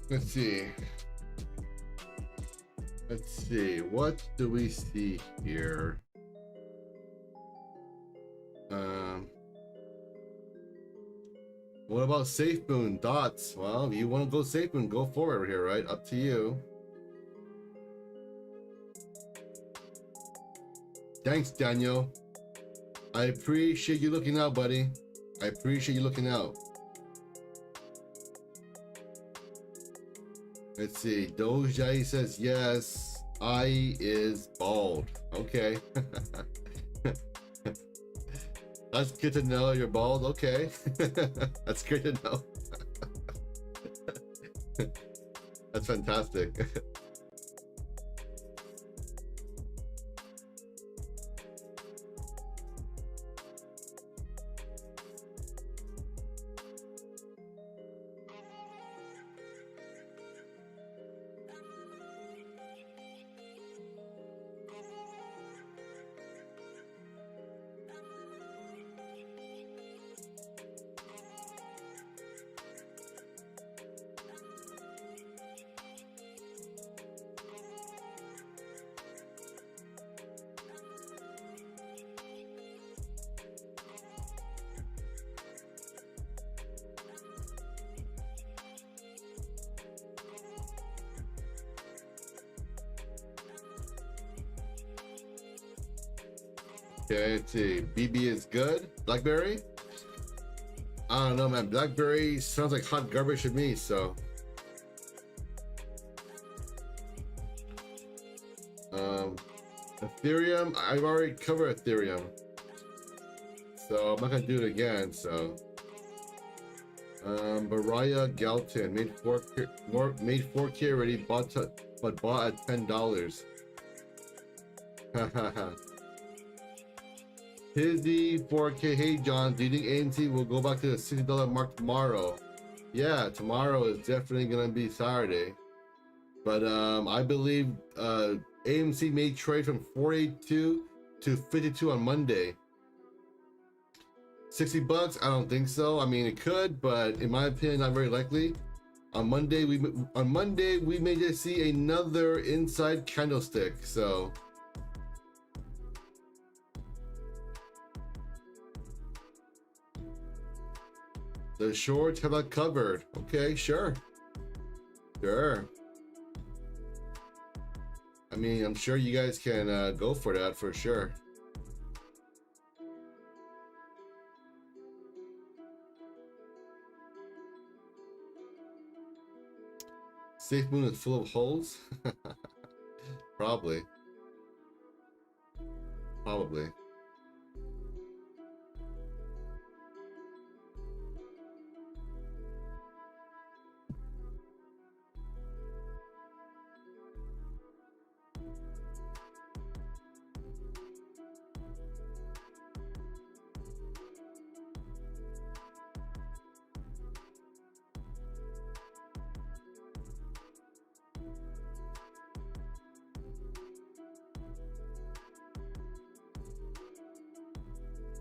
Let's see. Let's see. What do we see here? What about SafeMoon dots? Well, if you want to go SafeMoon, go forward here, right? Up to you. Thanks, Daniel. I appreciate you looking out, buddy. I appreciate you looking out. Let's see. Doge says yes. I is bald. Okay. That's good to know you're bald. Okay. That's good to know. That's fantastic. Okay, let's see. BB is good. Blackberry? I don't know, man. Blackberry sounds like hot garbage to me, so. Ethereum, I've already covered Ethereum. So I'm not gonna do it again, so. Baraya Galton made 4K already, but bought at $10. Hahaha. Hizzy 4K. Hey John, do you think AMC will go back to the $60 mark tomorrow? Yeah, tomorrow is definitely gonna be Saturday, but I believe AMC may trade from 482 to 52 on Monday. $60? I don't think so. I mean, it could, but in my opinion, not very likely. On Monday, we may just see another inside candlestick. So. The shorts have that covered. Okay, sure. Sure. I mean, I'm sure you guys can go for that for sure. Safe Moon is full of holes? Probably. Probably.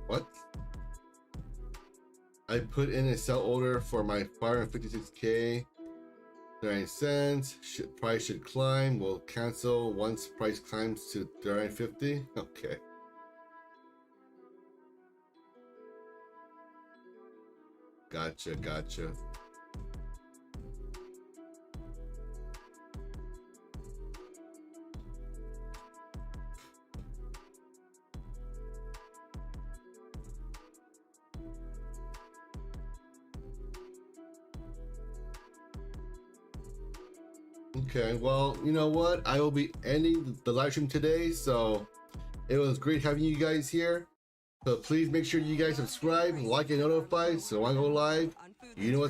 What? I put in a sell order for my 556K. 9 cents. Price should climb. Will cancel once price climbs to 950. Okay. Gotcha, gotcha. Okay, well, you know what? I will be ending the live stream today, so it was great having you guys here. So please make sure you guys subscribe, like, and notify, so when I go live, you know what's